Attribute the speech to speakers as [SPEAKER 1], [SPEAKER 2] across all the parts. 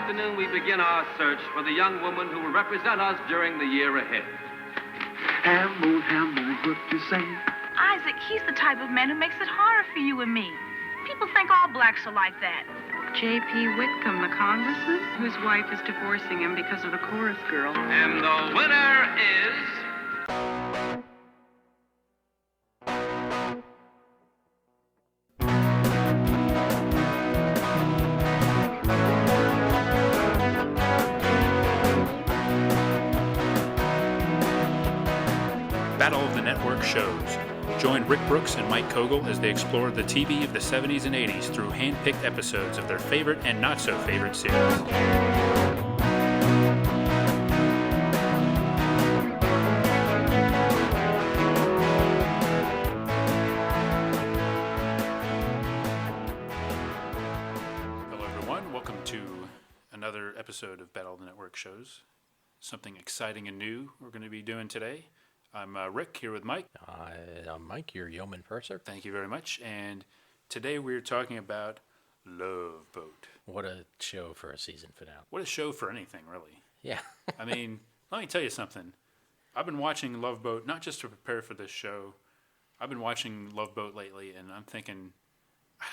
[SPEAKER 1] afternoon, we begin our search for the young woman who will represent us during the year ahead.
[SPEAKER 2] Hammer, what you say?
[SPEAKER 3] Isaac, he's the type of man who makes it harder for you and me. People think all blacks are like that.
[SPEAKER 4] J.P. Whitcomb, the congressman, whose wife is divorcing him because of the chorus girl.
[SPEAKER 1] And the winner is...
[SPEAKER 5] Battle of the Network shows. Join Rick Brooks and Mike Kogel as they explore the TV of the 70s and 80s through hand-picked episodes of their favorite and not-so-favorite series. Hello everyone, welcome to another episode of Battle of the Network shows. Something exciting and new we're going to be doing today. I'm Rick, here with Mike.
[SPEAKER 6] I'm Mike, your yeoman purser.
[SPEAKER 5] Thank you very much. And today we're talking about Love Boat.
[SPEAKER 6] What a show for a season finale.
[SPEAKER 5] What a show for anything, really.
[SPEAKER 6] Yeah.
[SPEAKER 5] I mean, let me tell you something. I've been watching Love Boat, not just to prepare for this show. I've been watching Love Boat lately, and I'm thinking, I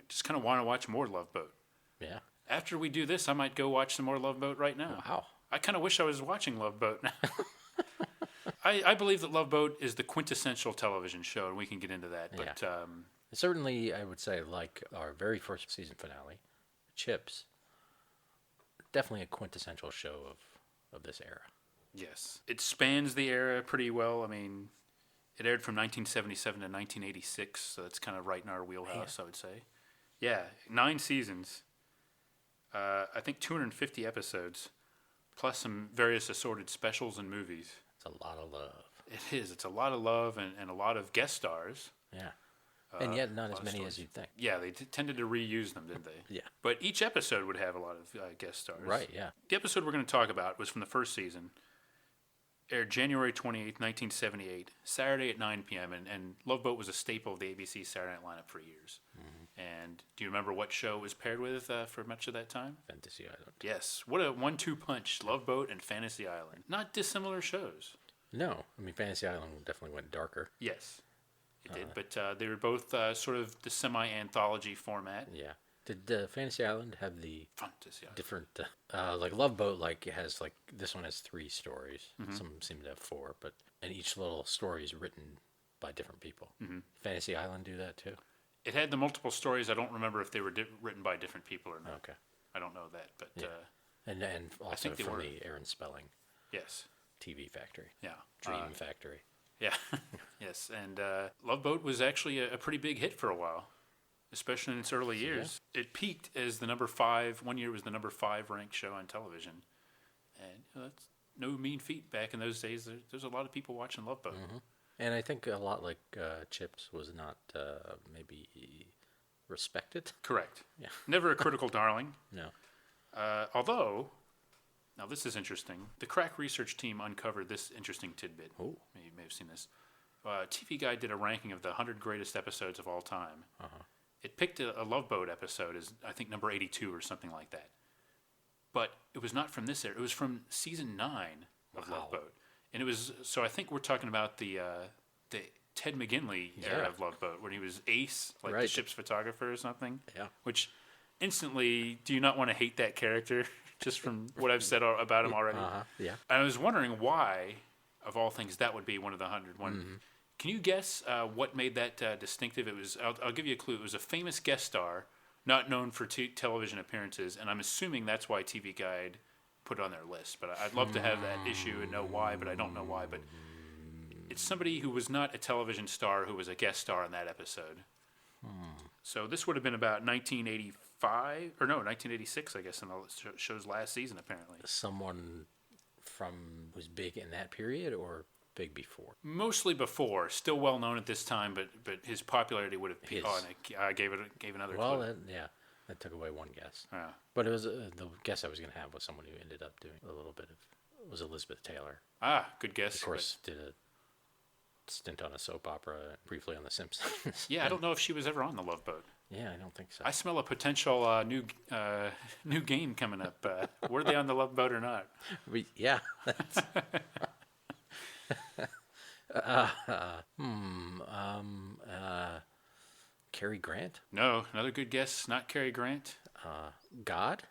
[SPEAKER 5] just kind of want to watch more Love Boat.
[SPEAKER 6] Yeah.
[SPEAKER 5] After we do this, I might go watch some more Love Boat right now.
[SPEAKER 6] Wow.
[SPEAKER 5] I kind of wish I was watching Love Boat now. I believe that Love Boat is the quintessential television show, and we can get into that. But
[SPEAKER 6] yeah. Certainly, I would say, like our very first season finale, Chips, definitely a quintessential show of this era.
[SPEAKER 5] Yes. It spans the era pretty well. I mean, it aired from 1977 to 1986, so that's kind of right in our wheelhouse, I would say. Yeah, 9 seasons. I think 250 episodes, plus some various assorted specials and movies.
[SPEAKER 6] It's a lot of love.
[SPEAKER 5] It is. It's a lot of love and a lot of guest stars.
[SPEAKER 6] Yeah. And yet not as many as you'd think.
[SPEAKER 5] Yeah, they tended to reuse them, didn't they?
[SPEAKER 6] Yeah.
[SPEAKER 5] But each episode would have a lot of guest stars.
[SPEAKER 6] Right, yeah.
[SPEAKER 5] The episode we're going to talk about was from the first season. Aired January 28th, 1978, Saturday at 9 p.m. And Love Boat was a staple of the ABC Saturday Night lineup for years. Mm-hmm. And do you remember what show it was paired with for much of that time?
[SPEAKER 6] Fantasy Island.
[SPEAKER 5] Yes. What a 1-2 punch, Love Boat and Fantasy Island. Not dissimilar shows.
[SPEAKER 6] No. I mean, Fantasy Island definitely went darker.
[SPEAKER 5] Yes, it did. But they were both sort of the semi-anthology format.
[SPEAKER 6] Yeah. Did Fantasy Island have the
[SPEAKER 5] Fantasy Island.
[SPEAKER 6] different, like Love Boat, like it has like, this one has 3 stories. Mm-hmm. Some seem to have 4, and each little story is written by different people. Mm-hmm. Fantasy Island do that too?
[SPEAKER 5] It had the multiple stories. I don't remember if they were written by different people or not.
[SPEAKER 6] Okay.
[SPEAKER 5] I don't know that, but...
[SPEAKER 6] Yeah. And also from the Aaron Spelling.
[SPEAKER 5] Yes.
[SPEAKER 6] TV Factory.
[SPEAKER 5] Yeah.
[SPEAKER 6] Dream Factory.
[SPEAKER 5] Yeah. Yes, and Love Boat was actually a pretty big hit for a while, especially in its early years. Yeah. It peaked as the number 5. One year it was the number 5 ranked show on television. And that's no mean feat back in those days. There's a lot of people watching Love Boat.
[SPEAKER 6] Mm-hmm. And I think a lot like Chips was not maybe respected.
[SPEAKER 5] Correct.
[SPEAKER 6] Yeah.
[SPEAKER 5] Never a critical darling.
[SPEAKER 6] No.
[SPEAKER 5] Although, now this is interesting. The crack research team uncovered this interesting tidbit.
[SPEAKER 6] Oh.
[SPEAKER 5] You may have seen this. TV Guide did a ranking of the 100 greatest episodes of all time.
[SPEAKER 6] Uh-huh.
[SPEAKER 5] It picked a Love Boat episode as, I think, number 82 or something like that. But it was not from this era. It was from season 9 of Love Boat. And it was, so I think we're talking about the Ted McGinley era of Love Boat, when he was Ace, like the ship's photographer or something.
[SPEAKER 6] Yeah.
[SPEAKER 5] Which, instantly, do you not want to hate that character, just from what I've said about him already?
[SPEAKER 6] Uh-huh. Yeah.
[SPEAKER 5] I was wondering why, of all things, that would be one of the 100. Mm-hmm. Can you guess what made that distinctive? It was. I'll give you a clue. It was a famous guest star, not known for television appearances, and I'm assuming that's why TV Guide put it on their list. But I'd love to have that issue and know why, but I don't know why. But it's somebody who was not a television star who was a guest star in that episode. So this would have been about 1986, I guess, in the show's last season, apparently.
[SPEAKER 6] Someone who's big in that period, or big before?
[SPEAKER 5] Mostly before. Still well known at this time, but his popularity would have peaked. Oh, and I gave another clue.
[SPEAKER 6] Well, that took away one guess.
[SPEAKER 5] Yeah.
[SPEAKER 6] But it was the guess I was going to have was someone who ended up doing a little bit of, was Elizabeth Taylor.
[SPEAKER 5] Ah, good guess.
[SPEAKER 6] Of course, did a stint on a soap opera, briefly on The Simpsons.
[SPEAKER 5] Yeah, I don't know if she was ever on The Love Boat.
[SPEAKER 6] Yeah, I don't think so.
[SPEAKER 5] I smell a potential new game coming up. Were they on the Love Boat or not?
[SPEAKER 6] Yeah. Cary Grant?
[SPEAKER 5] No, another good guess. Not Cary Grant.
[SPEAKER 6] God?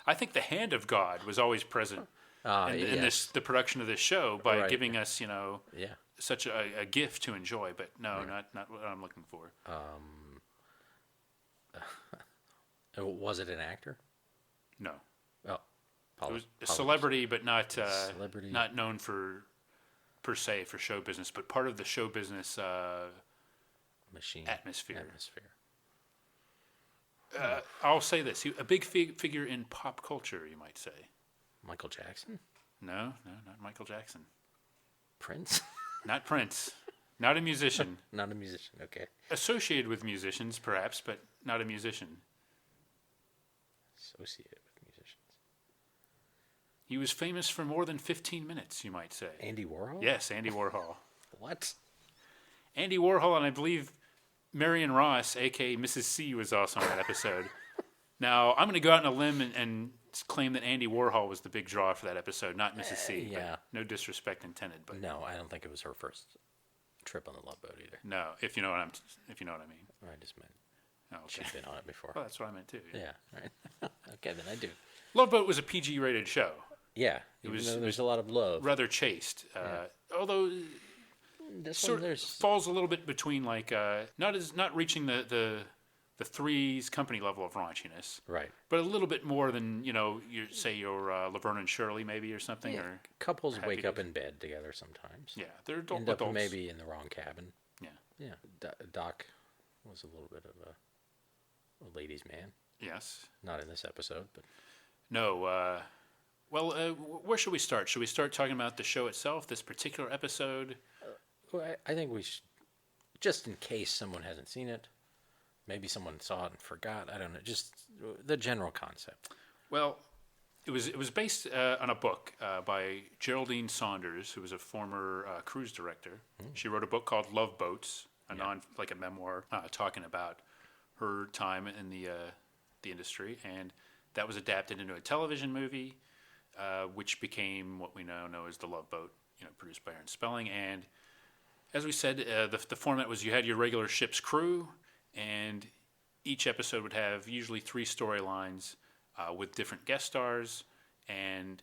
[SPEAKER 5] I think the hand of God was always present in the production of this show by giving us, such a gift to enjoy. But no, not what I'm looking for.
[SPEAKER 6] Was it an actor?
[SPEAKER 5] No.
[SPEAKER 6] Oh,
[SPEAKER 5] it was a celebrity, but not not known for per se for show business, but part of the show business atmosphere. I'll say this: a big figure in pop culture, you might say.
[SPEAKER 6] Michael Jackson?
[SPEAKER 5] No, not Michael Jackson.
[SPEAKER 6] Prince?
[SPEAKER 5] Not Prince. Not a musician.
[SPEAKER 6] Not a musician. Okay.
[SPEAKER 5] Associated with musicians, perhaps, but not a musician.
[SPEAKER 6] Associated with musicians.
[SPEAKER 5] He was famous for more than 15 minutes, you might say.
[SPEAKER 6] Andy Warhol?
[SPEAKER 5] Yes, Andy Warhol.
[SPEAKER 6] What?
[SPEAKER 5] Andy Warhol, and I believe Marion Ross, a.k.a. Mrs. C, was also on that episode. Now, I'm going to go out on a limb and claim that Andy Warhol was the big draw for that episode, not Mrs. C.
[SPEAKER 6] Yeah.
[SPEAKER 5] No disrespect intended, but
[SPEAKER 6] No, I don't think it was her first trip on the Love Boat either.
[SPEAKER 5] no, if you know what I mean.
[SPEAKER 6] I just meant
[SPEAKER 5] Oh, okay.
[SPEAKER 6] she's been on it before.
[SPEAKER 5] Well, that's what I meant too.
[SPEAKER 6] Yeah, right. Okay, then I do.
[SPEAKER 5] Love Boat was a PG-rated show.
[SPEAKER 6] Yeah, there's a lot of love.
[SPEAKER 5] Rather chaste, although
[SPEAKER 6] This
[SPEAKER 5] sort
[SPEAKER 6] one,
[SPEAKER 5] of falls a little bit between not reaching the Three's company level of raunchiness,
[SPEAKER 6] right.
[SPEAKER 5] but a little bit more than your Laverne and Shirley maybe or something.
[SPEAKER 6] Yeah,
[SPEAKER 5] or
[SPEAKER 6] couples
[SPEAKER 5] Happy
[SPEAKER 6] wake up
[SPEAKER 5] Days.
[SPEAKER 6] in bed together sometimes.
[SPEAKER 5] Yeah, they're
[SPEAKER 6] End up
[SPEAKER 5] adults.
[SPEAKER 6] maybe in the wrong cabin.
[SPEAKER 5] Yeah.
[SPEAKER 6] Yeah, Doc was a little bit of a ladies' man.
[SPEAKER 5] Yes.
[SPEAKER 6] Not in this episode, but
[SPEAKER 5] No. Where should we start? Should we start talking about the show itself, this particular episode?
[SPEAKER 6] well, I think we should, just in case someone hasn't seen it, maybe someone saw it and forgot. I don't know, just the general concept.
[SPEAKER 5] Well, it was based on a book by Geraldine Saunders, who was a former cruise director. She wrote a book called Love Boats, like a memoir talking about her time in the industry, and that was adapted into a television movie, which became what we now know as The Love Boat, produced by Aaron Spelling. And as we said, the format was you had your regular ship's crew, and each episode would have usually 3 storylines with different guest stars, and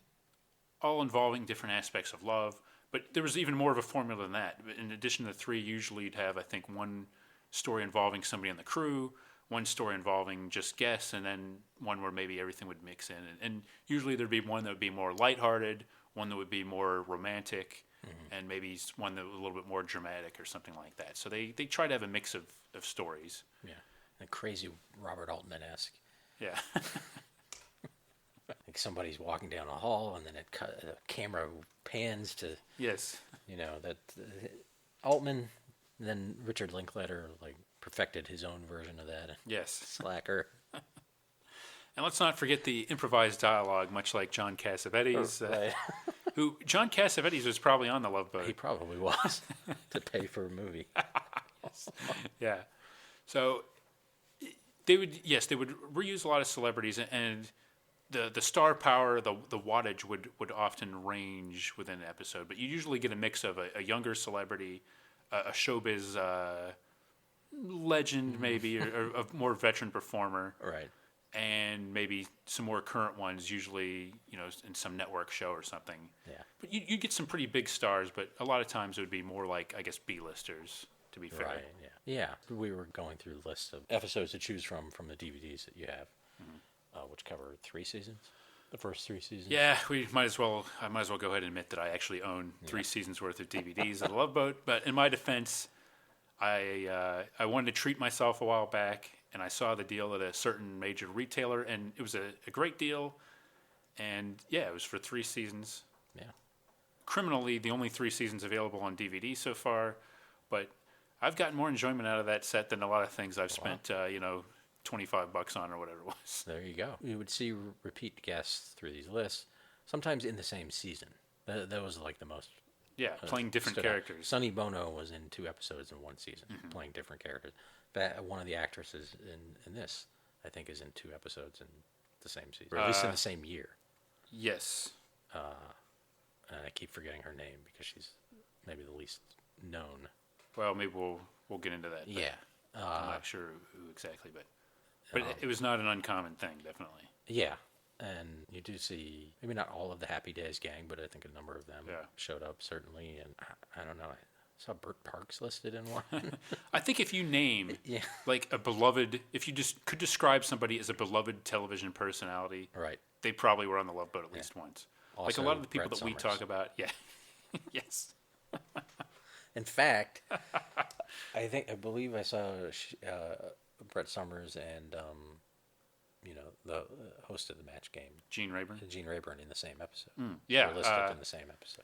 [SPEAKER 5] all involving different aspects of love. But there was even more of a formula than that. In addition to the 3, usually you'd have, I think, one story involving somebody on the crew, one story involving just guests, and then one where maybe everything would mix in. And usually there'd be one that would be more lighthearted, one that would be more romantic, and maybe one that was a little bit more dramatic or something like that. So they try to have a mix of stories.
[SPEAKER 6] Yeah, and crazy Robert Altman-esque.
[SPEAKER 5] Yeah.
[SPEAKER 6] Like somebody's walking down a hall, and then the camera pans to
[SPEAKER 5] Yes.
[SPEAKER 6] that Altman. Then Richard Linklater perfected his own version of that.
[SPEAKER 5] Yes.
[SPEAKER 6] Slacker.
[SPEAKER 5] And let's not forget the improvised dialogue, much like John Cassavetes,
[SPEAKER 6] Right.
[SPEAKER 5] who John Cassavetes was probably on The Love Boat.
[SPEAKER 6] He probably was to pay for a movie.
[SPEAKER 5] Yeah. So they would reuse a lot of celebrities, and the star power, the wattage would often range within an episode. But you usually get a mix of a younger celebrity, a showbiz legend maybe, or a more veteran performer,
[SPEAKER 6] Right.
[SPEAKER 5] and maybe some more current ones, usually in some network show or something.
[SPEAKER 6] Yeah.
[SPEAKER 5] But you get some pretty big stars, but a lot of times it would be more like, I guess, B-listers, to be fair.
[SPEAKER 6] Right. Yeah. We were going through the list of episodes to choose from the DVDs that you have, which cover 3 seasons. The first 3 seasons.
[SPEAKER 5] Yeah, I might as well go ahead and admit that I actually own 3 seasons worth of DVDs of The Love Boat. But in my defense, I wanted to treat myself a while back, and I saw the deal at a certain major retailer, and it was a great deal. And yeah, it was for 3 seasons.
[SPEAKER 6] Yeah.
[SPEAKER 5] Criminally, the only 3 seasons available on DVD so far, but I've gotten more enjoyment out of that set than a lot of things I've spent, $25 on or whatever it was.
[SPEAKER 6] There you go. You would see repeat guests through these lists, sometimes in the same season. That was the most
[SPEAKER 5] playing different
[SPEAKER 6] stood out.
[SPEAKER 5] characters.
[SPEAKER 6] Sonny Bono was in 2 episodes in one season, playing different characters. One of the actresses in this, I think, is in 2 episodes in the same season, or at least in the same year.
[SPEAKER 5] Yes.
[SPEAKER 6] And I keep forgetting her name because she's maybe the least known.
[SPEAKER 5] Well, maybe we'll get into that.
[SPEAKER 6] Yeah.
[SPEAKER 5] I'm not sure who exactly, but it was not an uncommon thing, definitely.
[SPEAKER 6] Yeah. And you do see, maybe not all of the Happy Days gang, but I think a number of them showed up, certainly. And I don't know, I saw Burt Parks listed in one.
[SPEAKER 5] I think if you name, like, a beloved, if you just could describe somebody as a beloved television personality,
[SPEAKER 6] right,
[SPEAKER 5] they probably were on the Love Boat at least once.
[SPEAKER 6] Also,
[SPEAKER 5] like a lot of the people
[SPEAKER 6] Brett
[SPEAKER 5] that we
[SPEAKER 6] Summers.
[SPEAKER 5] talk about, yes.
[SPEAKER 6] In fact, I believe I saw Brett Summers and the host of the Match Game, Gene Rayburn, in the same episode.
[SPEAKER 5] Yeah,
[SPEAKER 6] They're listed in the same episode.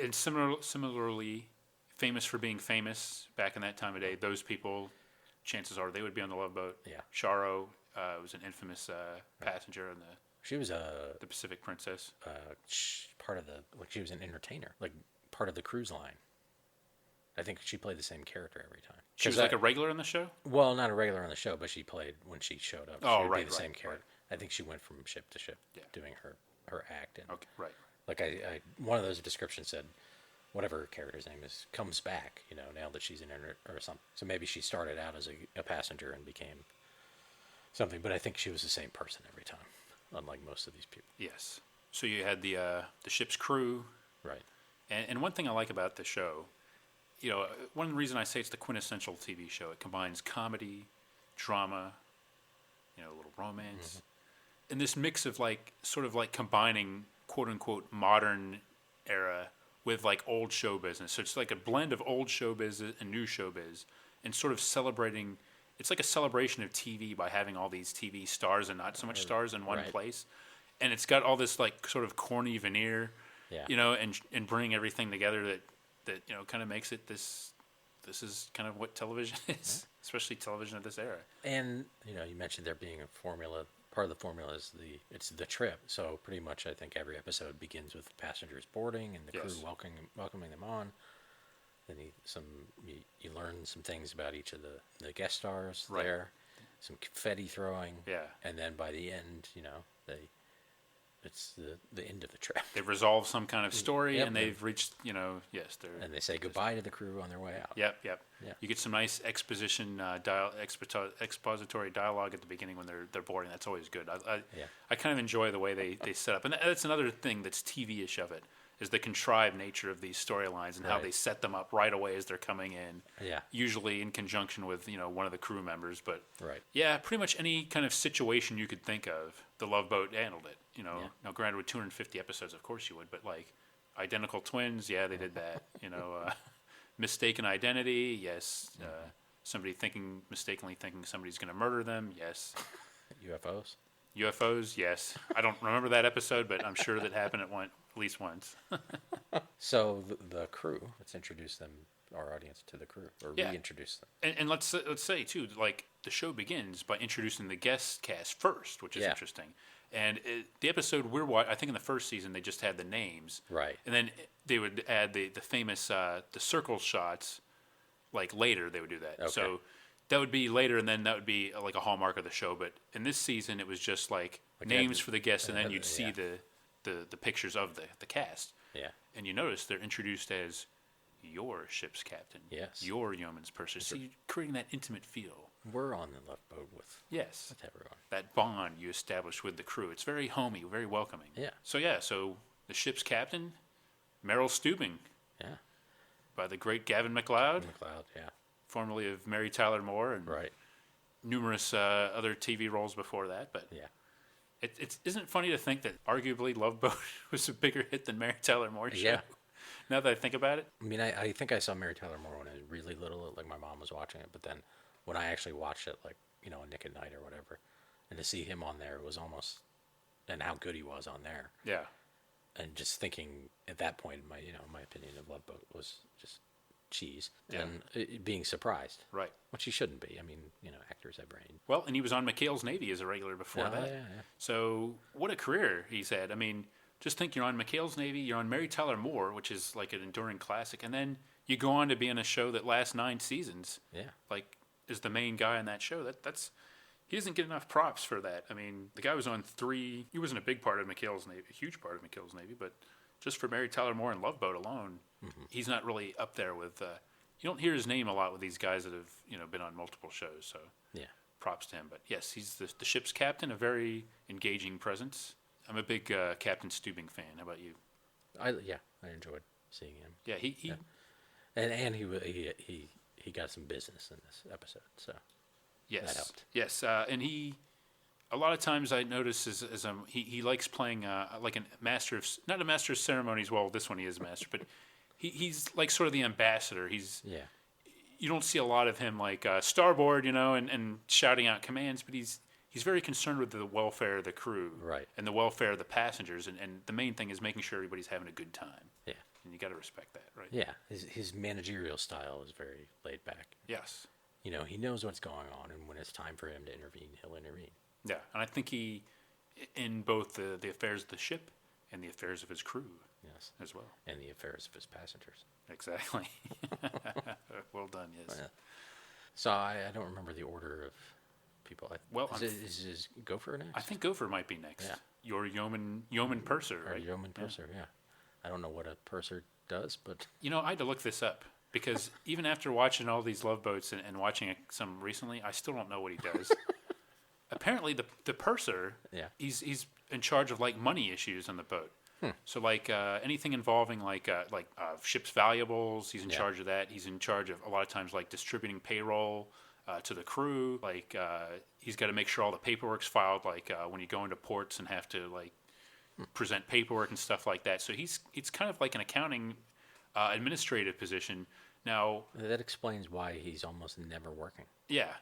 [SPEAKER 5] And similarly famous for being famous back in that time of day. Those people, chances are, they would be on the Love Boat.
[SPEAKER 6] Yeah,
[SPEAKER 5] Charo was an infamous passenger on the.
[SPEAKER 6] She was
[SPEAKER 5] the Pacific Princess.
[SPEAKER 6] Part of she was an entertainer, like part of the cruise line. I think she played the same character every time.
[SPEAKER 5] She was like a regular on the show?
[SPEAKER 6] Well, not a regular on the show, but she played when she showed up. She would be the same character.
[SPEAKER 5] Right.
[SPEAKER 6] I think she went from ship to ship doing her act. And
[SPEAKER 5] okay, right.
[SPEAKER 6] Like I one of those descriptions said, whatever her character's name is, comes back, now that she's in it or something. So maybe she started out as a passenger and became something, but I think she was the same person every time, unlike most of these people.
[SPEAKER 5] Yes. So you had the ship's crew.
[SPEAKER 6] Right.
[SPEAKER 5] And one thing I like about the show, one reason I say it's the quintessential TV show, it combines comedy, drama, a little romance, and this mix of sort of combining quote unquote modern era with old show business. So it's like a blend of old showbiz and new showbiz, and sort of celebrating. It's like a celebration of TV by having all these TV stars and not so much stars in one place, and it's got all this sort of corny veneer, and bringing everything together that kind of makes it this is kind of what television is, especially television of this era. And
[SPEAKER 6] you mentioned there being a formula. Part of the formula is it's the trip. So pretty much, I think every episode begins with passengers boarding and the crew welcoming them on. Then you learn some things about each of the guest stars there, some confetti throwing, and then by the end, it's the end of the trip.
[SPEAKER 5] They've resolved some kind of story, and they've reached, and
[SPEAKER 6] they say goodbye to the crew on their way out.
[SPEAKER 5] Yep. You get some nice exposition, expository dialogue at the beginning when they're boarding. That's always good. I kind of enjoy the way they set up, and that's another thing that's TV-ish of it, is the contrived nature of these storylines and how they set them up right away as they're coming in.
[SPEAKER 6] Yeah.
[SPEAKER 5] Usually in conjunction with one of the crew members, but
[SPEAKER 6] yeah,
[SPEAKER 5] pretty much any kind of situation you could think of, the Love Boat handled it. Now granted with 250 episodes, of course you would, but identical twins, they did that. Mistaken identity, yes. Somebody mistakenly thinking somebody's going to murder them, yes. UFOs, yes. I don't remember that episode, but I'm sure that happened at least once.
[SPEAKER 6] So the crew, let's introduce them, our audience, to the crew, or reintroduce them.
[SPEAKER 5] And let's say too, the show begins by introducing the guest cast first, which is interesting. And the episode we're watching, I think in the first season they just had the names,
[SPEAKER 6] right?
[SPEAKER 5] And then they would add the famous the circle shots, later they would do that.
[SPEAKER 6] Okay.
[SPEAKER 5] So that would be later, and then that would be a hallmark of the show. But in this season, it was just names for the guests, and then you'd see the pictures of the cast.
[SPEAKER 6] Yeah.
[SPEAKER 5] And you notice they're introduced as your ship's captain.
[SPEAKER 6] Yes.
[SPEAKER 5] Your yeoman's purser. So you're creating that intimate feel.
[SPEAKER 6] We're on the Love Boat with everyone.
[SPEAKER 5] That bond you establish with the crew. It's very homey, very welcoming.
[SPEAKER 6] Yeah.
[SPEAKER 5] So the ship's captain, Meryl Steubing.
[SPEAKER 6] Yeah.
[SPEAKER 5] By the great Gavin MacLeod.
[SPEAKER 6] Yeah.
[SPEAKER 5] Formerly of Mary Tyler Moore and numerous other TV roles before that. But it isn't funny to think that arguably Love Boat was a bigger hit than Mary Tyler Moore's show. Now that I think about it.
[SPEAKER 6] I mean, I think I saw Mary Tyler Moore when I was really little, my mom was watching it, but then when I actually watched it, on Nick at Night or whatever, and to see him on there was almost, and how good he was on there.
[SPEAKER 5] Yeah.
[SPEAKER 6] And just thinking at that point, my opinion of Love Boat was just cheese, and being surprised.
[SPEAKER 5] Right.
[SPEAKER 6] Which he shouldn't be. I mean, actors have brains.
[SPEAKER 5] Well, and he was on McHale's Navy as a regular before that.
[SPEAKER 6] Yeah.
[SPEAKER 5] So what a career he's had. I mean, just think you're on McHale's Navy, you're on Mary Tyler Moore, which is like an enduring classic, and then you go on to be in a show that lasts 9 seasons.
[SPEAKER 6] Yeah.
[SPEAKER 5] Like, is the main guy on that show. That's he doesn't get enough props for that. I mean, the guy was on 3. He wasn't a big part of McHale's Navy, a huge part of McHale's Navy, but just for Mary Tyler Moore and Love Boat alone, he's not really up there with. You don't hear his name a lot with these guys that have been on multiple shows. So
[SPEAKER 6] Yeah.
[SPEAKER 5] props to him. But yes, he's the ship's captain, a very engaging presence. I'm a big Captain Stubing fan. How about you?
[SPEAKER 6] I enjoyed seeing him.
[SPEAKER 5] Yeah, he
[SPEAKER 6] And he got some business in this episode, so
[SPEAKER 5] yes,
[SPEAKER 6] that helped.
[SPEAKER 5] yes, and he. A lot of times I notice he likes playing like a master of not a master of ceremonies. Well, this one he is a master, but he's like sort of the ambassador. You don't see a lot of him like starboard, and shouting out commands, but he's very concerned with the welfare of the crew,
[SPEAKER 6] Right.
[SPEAKER 5] and the welfare of the passengers, and the main thing is making sure everybody's having a good time.
[SPEAKER 6] Yeah.
[SPEAKER 5] And you got to respect that, right?
[SPEAKER 6] Yeah, his managerial style is very laid back.
[SPEAKER 5] Yes.
[SPEAKER 6] He knows what's going on, and when it's time for him to intervene, he'll intervene.
[SPEAKER 5] Yeah, and I think he, in both the affairs of the ship and the affairs of his crew,
[SPEAKER 6] Yes.
[SPEAKER 5] as well.
[SPEAKER 6] And the affairs of his passengers.
[SPEAKER 5] Exactly. Well done. Yes.
[SPEAKER 6] Yeah. So I don't remember the order of people. Is Gopher next?
[SPEAKER 5] I think Gopher might be next.
[SPEAKER 6] Yeah.
[SPEAKER 5] Your yeoman purser,
[SPEAKER 6] Or
[SPEAKER 5] right?
[SPEAKER 6] yeoman purser, yeah. I don't know what a purser does, but
[SPEAKER 5] I had to look this up because even after watching all these Love Boats and watching some recently, I still don't know what he does. Apparently, the purser,
[SPEAKER 6] Yeah.
[SPEAKER 5] he's in charge of like money issues on the boat. So like anything involving like ship's valuables, he's in charge of that. He's in charge of a lot of times like distributing payroll to the crew. Like he's got to make sure all the paperwork's filed. Like when you go into ports and have to like present paperwork and stuff like that. So it's kind of like an accounting administrative position. Now
[SPEAKER 6] that explains why he's almost never working.
[SPEAKER 5] yeah.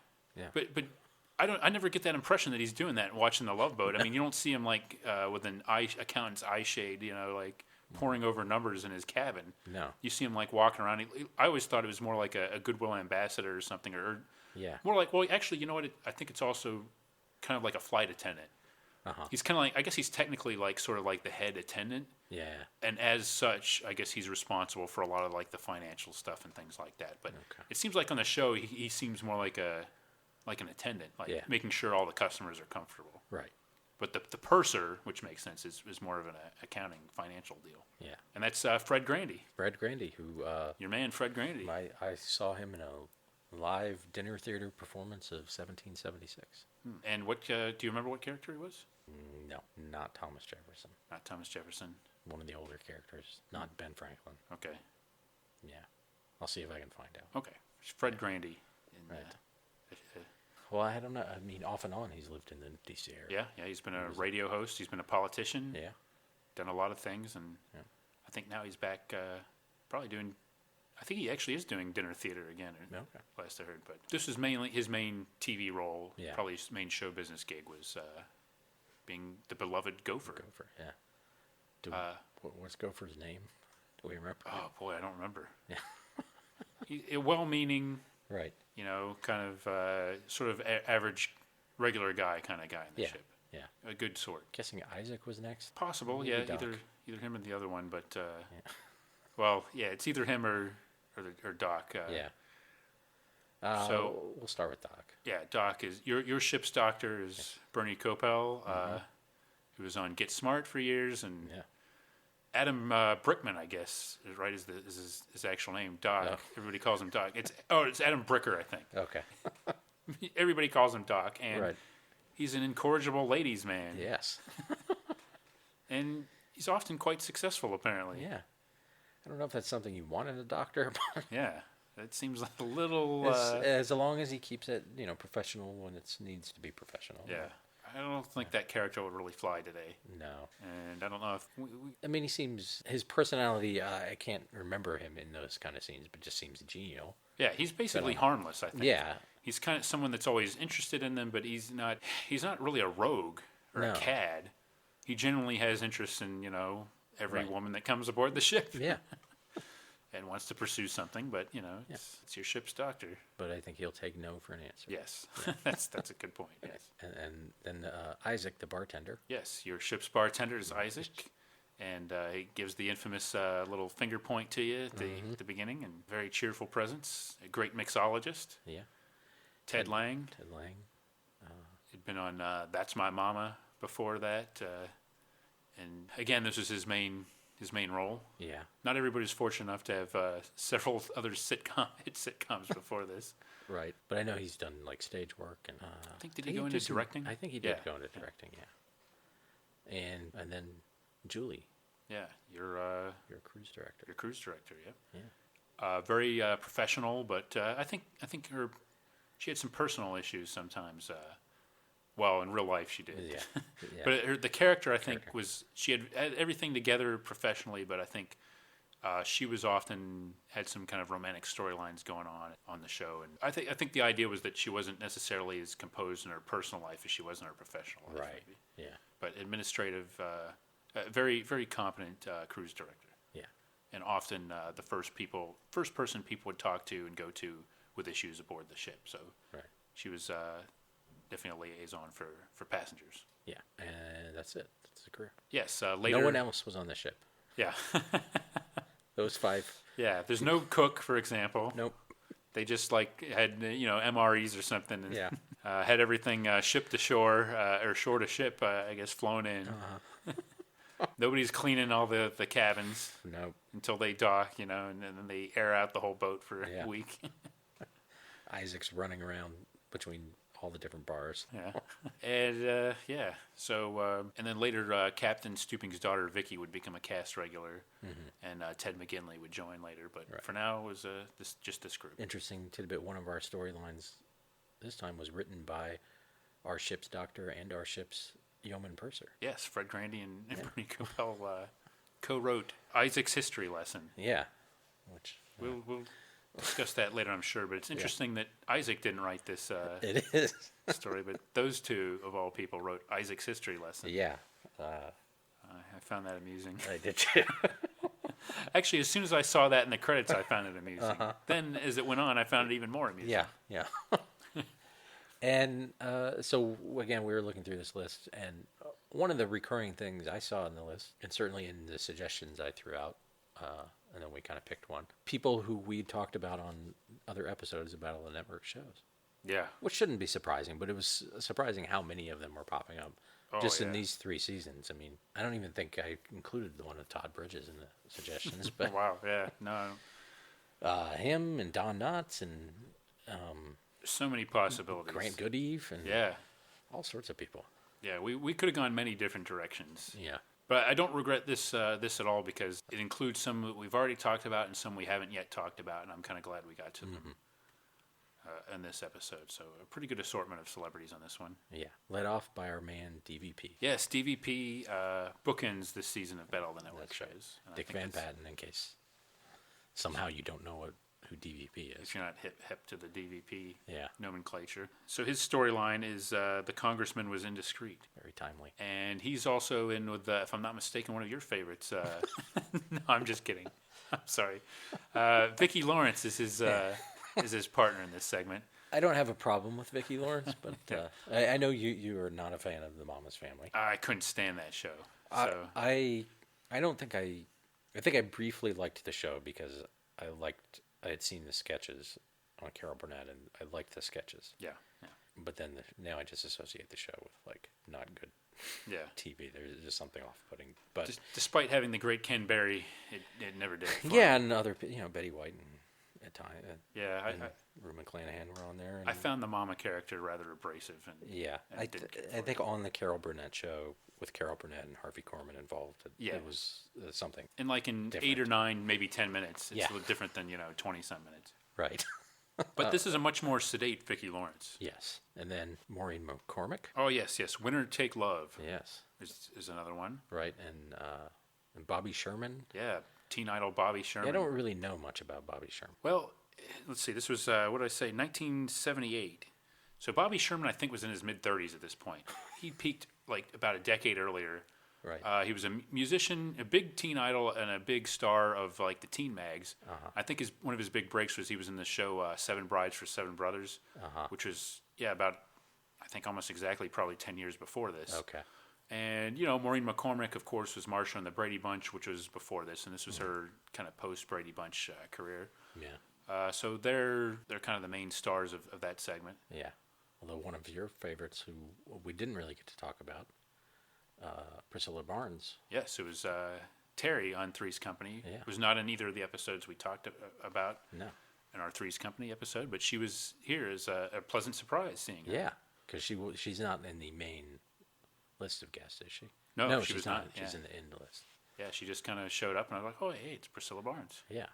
[SPEAKER 5] But I never get that impression that he's doing that watching the Love Boat. I mean, you don't see him like with an accountant's eye shade, like poring over numbers in his cabin.
[SPEAKER 6] No.
[SPEAKER 5] You see him like walking around. I always thought it was more like a goodwill ambassador or something, or more like, well, actually, you know what? I think it's also kind of like a flight attendant. He's kind of like, I guess he's technically like sort of like the head attendant.
[SPEAKER 6] Yeah.
[SPEAKER 5] And as such, I guess he's responsible for a lot of like the financial stuff and things like that. But it seems like on the show, he seems more like an attendant, making sure all the customers are comfortable.
[SPEAKER 6] Right.
[SPEAKER 5] But the purser, which makes sense, is more of an accounting financial deal.
[SPEAKER 6] Yeah.
[SPEAKER 5] And that's Fred Grandy.
[SPEAKER 6] Fred Grandy, who
[SPEAKER 5] Your man, Fred Grandy.
[SPEAKER 6] I saw him in a live dinner theater performance of 1776.
[SPEAKER 5] And what do you remember what character he was?
[SPEAKER 6] No, not Thomas Jefferson.
[SPEAKER 5] Not Thomas Jefferson.
[SPEAKER 6] One of the older characters, not Ben Franklin.
[SPEAKER 5] Okay.
[SPEAKER 6] Yeah. I'll see if I can find out.
[SPEAKER 5] Okay. Fred Grandy.
[SPEAKER 6] Right. Well, I don't know. I mean, off and on, he's lived in the D.C. area.
[SPEAKER 5] Yeah. He's been a radio host. He's been a politician.
[SPEAKER 6] Yeah.
[SPEAKER 5] Done a lot of things, and I think now he's back probably doing. I think he actually is doing dinner theater again.
[SPEAKER 6] Okay.
[SPEAKER 5] Last I heard, but this is mainly his main TV role.
[SPEAKER 6] Yeah.
[SPEAKER 5] Probably his main show business gig was being the beloved Gopher.
[SPEAKER 6] Gopher, yeah. What's Gopher's name? Do we remember?
[SPEAKER 5] Oh boy, I don't remember.
[SPEAKER 6] Yeah.
[SPEAKER 5] He's a well-meaning,
[SPEAKER 6] Right.
[SPEAKER 5] kind of sort of average, regular guy kind of guy in the
[SPEAKER 6] Yeah.
[SPEAKER 5] ship.
[SPEAKER 6] Yeah.
[SPEAKER 5] A good sort.
[SPEAKER 6] Guessing Isaac was next.
[SPEAKER 5] Possible,
[SPEAKER 6] Maybe
[SPEAKER 5] yeah.
[SPEAKER 6] Doc.
[SPEAKER 5] Either him or the other one, but well, yeah, it's either him or Doc.
[SPEAKER 6] Yeah.
[SPEAKER 5] So
[SPEAKER 6] we'll start with Doc.
[SPEAKER 5] yeah, Doc is your ship's doctor is Bernie Kopel, who was on Get Smart for years, and
[SPEAKER 6] Yeah.
[SPEAKER 5] Adam Brickman, I guess, right, is his actual name. Doc.
[SPEAKER 6] Oh.
[SPEAKER 5] Everybody calls him Doc. It's Adam Bricker, I think.
[SPEAKER 6] Okay.
[SPEAKER 5] Everybody calls him Doc, and
[SPEAKER 6] Right.
[SPEAKER 5] he's an incorrigible ladies' man.
[SPEAKER 6] Yes.
[SPEAKER 5] And he's often quite successful, apparently.
[SPEAKER 6] Yeah. I don't know if that's something you want in a doctor, but
[SPEAKER 5] Yeah, that seems like a little.
[SPEAKER 6] as long as he keeps it, professional when it needs to be professional.
[SPEAKER 5] Yeah, I don't think that character would really fly today.
[SPEAKER 6] No.
[SPEAKER 5] And I don't know if
[SPEAKER 6] I mean, his personality, I can't remember him in those kind of scenes, but just seems genial.
[SPEAKER 5] yeah, he's basically harmless, I think.
[SPEAKER 6] Yeah.
[SPEAKER 5] He's kind of someone that's always interested in them, but he's not really a rogue or a
[SPEAKER 6] No.
[SPEAKER 5] cad. He generally has interest in, every
[SPEAKER 6] Right.
[SPEAKER 5] woman that comes aboard the ship.
[SPEAKER 6] Yeah.
[SPEAKER 5] And wants to pursue something, but, it's your ship's doctor.
[SPEAKER 6] But I think he'll take no for an answer.
[SPEAKER 5] Yes, that's a good point, yes.
[SPEAKER 6] And then Isaac, the bartender.
[SPEAKER 5] Yes, your ship's bartender is Isaac, And he gives the infamous little finger point to you at the beginning, and very cheerful presence. A great mixologist.
[SPEAKER 6] Yeah.
[SPEAKER 5] Ted Lange.
[SPEAKER 6] Ted Lange.
[SPEAKER 5] He'd been on That's My Mama before that. And again, this was his main role.
[SPEAKER 6] Yeah.
[SPEAKER 5] Not everybody's fortunate enough to have several other sitcoms before this.
[SPEAKER 6] Right. But I know he's done like stage work and
[SPEAKER 5] I think did he go into directing?
[SPEAKER 6] I think he did go into directing, yeah. And then Julie.
[SPEAKER 5] Yeah, you're
[SPEAKER 6] a cruise director.
[SPEAKER 5] You're cruise director, yeah.
[SPEAKER 6] Yeah.
[SPEAKER 5] Very professional, but I think she had some personal issues sometimes. Well, in real life she did.
[SPEAKER 6] Yeah. Yeah.
[SPEAKER 5] But the character, I think, she had everything together professionally, but I think she was often had some kind of romantic storylines going on the show, and I think the idea was that she wasn't necessarily as composed in her personal life as she was in her professional life.
[SPEAKER 6] Right.
[SPEAKER 5] Maybe.
[SPEAKER 6] Yeah.
[SPEAKER 5] But administrative, very very competent cruise director.
[SPEAKER 6] Yeah.
[SPEAKER 5] And often the first person people would talk to and go to with issues aboard the ship. So she was definitely a liaison for passengers.
[SPEAKER 6] Yeah, and that's it. That's the career.
[SPEAKER 5] Yes. Later,
[SPEAKER 6] no one else was on the ship.
[SPEAKER 5] Yeah.
[SPEAKER 6] Those 5.
[SPEAKER 5] Yeah. There's no cook, for example.
[SPEAKER 6] Nope.
[SPEAKER 5] They just had MREs or something. And,
[SPEAKER 6] yeah.
[SPEAKER 5] Had everything shipped to shore or shore to ship. I guess flown in. Nobody's cleaning all the cabins.
[SPEAKER 6] Nope.
[SPEAKER 5] Until they dock, and then they air out the whole boat for a week.
[SPEAKER 6] Isaac's running around between all the different bars.
[SPEAKER 5] Yeah. And, so, and then later, Captain Stooping's daughter, Vicki, would become a cast regular, and Ted McGinley would join later. But for now, it was just this group.
[SPEAKER 6] Interesting tidbit, one of our storylines this time was written by our ship's doctor and our ship's yeoman purser.
[SPEAKER 5] Yes, Fred Grandy and Bernie Coppell co-wrote Isaac's history lesson.
[SPEAKER 6] Yeah. Which
[SPEAKER 5] We'll discuss that later, I'm sure, but it's interesting that Isaac didn't write this
[SPEAKER 6] it is.
[SPEAKER 5] story, but those two, of all people, wrote Isaac's history lesson.
[SPEAKER 6] Yeah.
[SPEAKER 5] I found that amusing.
[SPEAKER 6] I did too.
[SPEAKER 5] Actually, as soon as I saw that in the credits, I found it amusing. Then, as it went on, I found it even more amusing.
[SPEAKER 6] Yeah. And so, again, we were looking through this list, and one of the recurring things I saw in the list, and certainly in the suggestions I threw out, and then we kind of picked one. People who we talked about on other episodes of Battle of the Network shows.
[SPEAKER 5] Yeah.
[SPEAKER 6] Which shouldn't be surprising, but it was surprising how many of them were popping up in these 3 seasons. I mean, I don't even think I included the one with Todd Bridges in the suggestions. But
[SPEAKER 5] wow, yeah. No.
[SPEAKER 6] Him and Don Knotts and...
[SPEAKER 5] so many possibilities.
[SPEAKER 6] Grant Goodeve and all sorts of people.
[SPEAKER 5] Yeah, we could have gone many different directions.
[SPEAKER 6] Yeah.
[SPEAKER 5] But I don't regret this at all because it includes some that we've already talked about and some we haven't yet talked about, and I'm kind of glad we got to them in this episode. So a pretty good assortment of celebrities on this one.
[SPEAKER 6] Yeah, led off by our man DVP.
[SPEAKER 5] Yes, DVP bookends this season of Battle of the Network shows.
[SPEAKER 6] Dick Van Patten, in case somehow you don't know who DVP is.
[SPEAKER 5] If you're not hip to the DVP
[SPEAKER 6] yeah.
[SPEAKER 5] nomenclature. So his storyline is the Congressman was Indiscreet.
[SPEAKER 6] Very timely.
[SPEAKER 5] And he's also in with, if I'm not mistaken, one of your favorites. No, I'm just kidding. I'm sorry. Vicki Lawrence is his partner in this segment.
[SPEAKER 6] I don't have a problem with Vicki Lawrence, but I know you are not a fan of the Mama's Family.
[SPEAKER 5] I couldn't stand that show. So.
[SPEAKER 6] I don't think I think I briefly liked the show because I had seen the sketches on Carol Burnett, and I liked the sketches.
[SPEAKER 5] Yeah.
[SPEAKER 6] But then now I just associate the show with not good TV. There's just something off-putting. But
[SPEAKER 5] despite having the great Ken Berry, it never did.
[SPEAKER 6] Yeah, and other Betty White and at times.
[SPEAKER 5] And
[SPEAKER 6] Rue McClanahan were on there. And
[SPEAKER 5] I found the Mama character rather abrasive.
[SPEAKER 6] I think on the Carol Burnett show with Carol Burnett and Harvey Korman involved, it was something.
[SPEAKER 5] And in different. 8 or 9, maybe 10 minutes, it's a little different than 20-some minutes.
[SPEAKER 6] Right.
[SPEAKER 5] But this is a much more sedate Vicki Lawrence.
[SPEAKER 6] Yes. And then Maureen McCormick.
[SPEAKER 5] Oh, yes. Winner Take Love.
[SPEAKER 6] Yes.
[SPEAKER 5] Is another one.
[SPEAKER 6] Right. And Bobby Sherman.
[SPEAKER 5] Yeah. Teen Idol Bobby Sherman.
[SPEAKER 6] I don't really know much about Bobby Sherman.
[SPEAKER 5] Well, let's see. This was, 1978. So Bobby Sherman, I think, was in his mid-30s at this point. He peaked about a decade earlier.
[SPEAKER 6] Right.
[SPEAKER 5] He was a musician, a big teen idol, and a big star of the teen mags. I think one of his big breaks was he was in the show Seven Brides for Seven Brothers, which was about I think almost exactly probably 10 years before this.
[SPEAKER 6] Okay.
[SPEAKER 5] And, you know, Maureen McCormick, of course, was Marcia in the Brady Bunch, which was before this, and this was her kind of post-Brady Bunch career.
[SPEAKER 6] Yeah.
[SPEAKER 5] So they're kind of the main stars of that segment.
[SPEAKER 6] Yeah. Although one of your favorites, who we didn't really get to talk about, Priscilla Barnes.
[SPEAKER 5] Yes, it was Terry on Three's Company.
[SPEAKER 6] Yeah.
[SPEAKER 5] It was not in either of the episodes we talked about
[SPEAKER 6] No.
[SPEAKER 5] in our Three's Company episode, but she was here as a pleasant surprise seeing her.
[SPEAKER 6] Yeah, because she's not in the main list of guests, is she?
[SPEAKER 5] No, she was not.
[SPEAKER 6] She's
[SPEAKER 5] Yeah.
[SPEAKER 6] in the end list.
[SPEAKER 5] Yeah, she just kind of showed up, and I was like, oh, hey, it's Priscilla Barnes.
[SPEAKER 6] Yeah,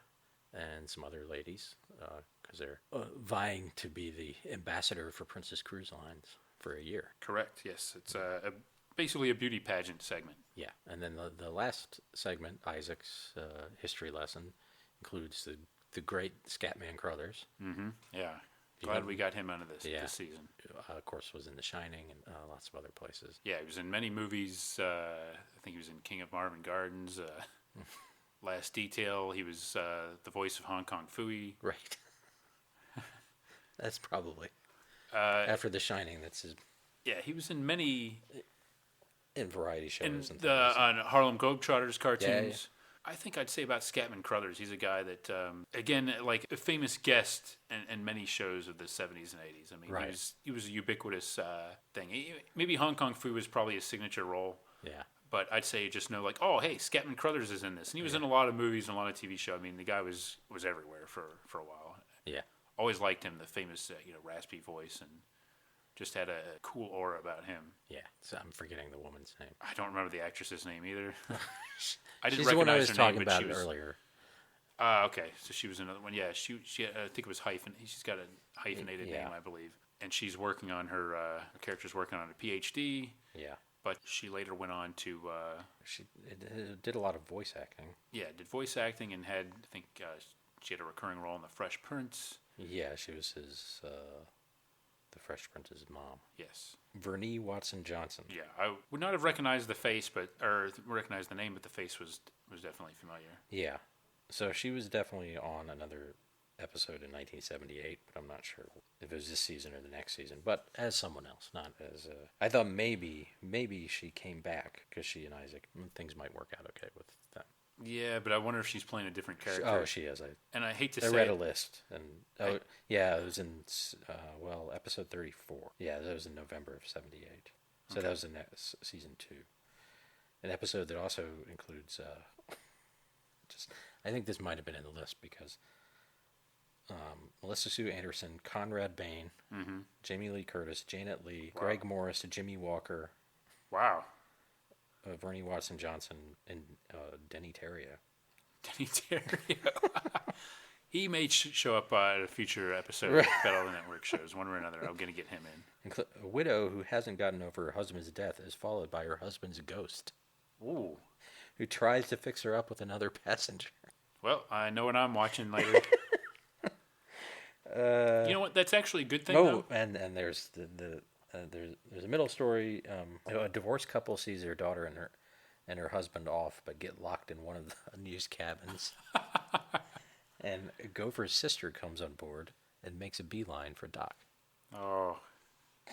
[SPEAKER 6] and some other ladies, because they're vying to be the ambassador for Princess Cruise Lines for a year.
[SPEAKER 5] Correct, yes. It's basically a beauty pageant segment.
[SPEAKER 6] Yeah, and then the last segment, Isaac's history lesson, includes the great Scatman Crothers.
[SPEAKER 5] Mm-hmm. Yeah. Glad we got him out of this season.
[SPEAKER 6] Of course, was in The Shining and lots of other places.
[SPEAKER 5] Yeah, he was in many movies. I think he was in King of Marvin Gardens, Last Detail. He was the voice of Hong Kong Phooey.
[SPEAKER 6] Right. That's probably after The Shining. That's his.
[SPEAKER 5] Yeah, he was in many.
[SPEAKER 6] In variety shows
[SPEAKER 5] and on Harlem Globetrotters cartoons.
[SPEAKER 6] Yeah, yeah.
[SPEAKER 5] I think I'd say about Scatman Crothers. He's a guy that, again, like a famous guest in many shows of the 70s and 80s. I mean,
[SPEAKER 6] right.
[SPEAKER 5] he was a ubiquitous thing. Maybe Hong Kong Phooey was probably his signature role.
[SPEAKER 6] Yeah.
[SPEAKER 5] But I'd say just know, like, oh, hey, Scatman Crothers is in this. And he was in a lot of movies and a lot of TV shows. I mean, the guy was everywhere for a while.
[SPEAKER 6] Yeah.
[SPEAKER 5] Always liked him, the famous, raspy voice, and just had a cool aura about him.
[SPEAKER 6] Yeah. So I'm forgetting the woman's name.
[SPEAKER 5] I don't remember the actress's name either. I didn't
[SPEAKER 6] She's the one I
[SPEAKER 5] recognize
[SPEAKER 6] was
[SPEAKER 5] her
[SPEAKER 6] talking
[SPEAKER 5] name, but
[SPEAKER 6] about
[SPEAKER 5] she was
[SPEAKER 6] earlier.
[SPEAKER 5] Okay, so she was another one. Yeah, she I think it was She's got a hyphenated name, I believe, and she's working on her character's working on a PhD.
[SPEAKER 6] Yeah.
[SPEAKER 5] But she later went on to.
[SPEAKER 6] She did a lot of voice acting.
[SPEAKER 5] Yeah, did voice acting and had I think she had a recurring role in The Fresh Prince.
[SPEAKER 6] Yeah, she was his the Fresh Prince's mom.
[SPEAKER 5] Yes.
[SPEAKER 6] Vernee Watson Johnson.
[SPEAKER 5] Yeah, I would not have recognized the face, or recognized the name, but the face was definitely familiar.
[SPEAKER 6] Yeah, so she was definitely on another episode in 1978, but I'm not sure if it was this season or the next season. But as someone else, not as. I thought maybe she came back because she and Isaac, things might work out okay with them.
[SPEAKER 5] Yeah, but I wonder if she's playing a different character.
[SPEAKER 6] Oh, she is.
[SPEAKER 5] And I hate to
[SPEAKER 6] I
[SPEAKER 5] say
[SPEAKER 6] read a list, and yeah, it was in episode 34. Yeah, that was in November of '78. So that was in season 2. An episode that also includes I think this might have been in the list because Melissa Sue Anderson, Conrad Bain, Jamie Lee Curtis, Janet Leigh,
[SPEAKER 5] Wow.
[SPEAKER 6] Greg Morris, Jimmy Walker,
[SPEAKER 5] Wow.
[SPEAKER 6] Vernee Watson Johnson, and Denny Terrio.
[SPEAKER 5] Denny Terrio. He may show up at a future episode of Battle of the Network shows, one way or another. I'm going to get him in.
[SPEAKER 6] A widow who hasn't gotten over her husband's death is followed by her husband's ghost,
[SPEAKER 5] Ooh.
[SPEAKER 6] who tries to fix her up with another passenger.
[SPEAKER 5] Well, I know what I'm watching later. You know what? That's actually a good thing, though.
[SPEAKER 6] And there's there's a middle story. A divorced couple sees their daughter and her husband off, but get locked in one of the unused cabins. And Gopher's sister comes on board and makes a beeline for Doc.
[SPEAKER 5] Oh,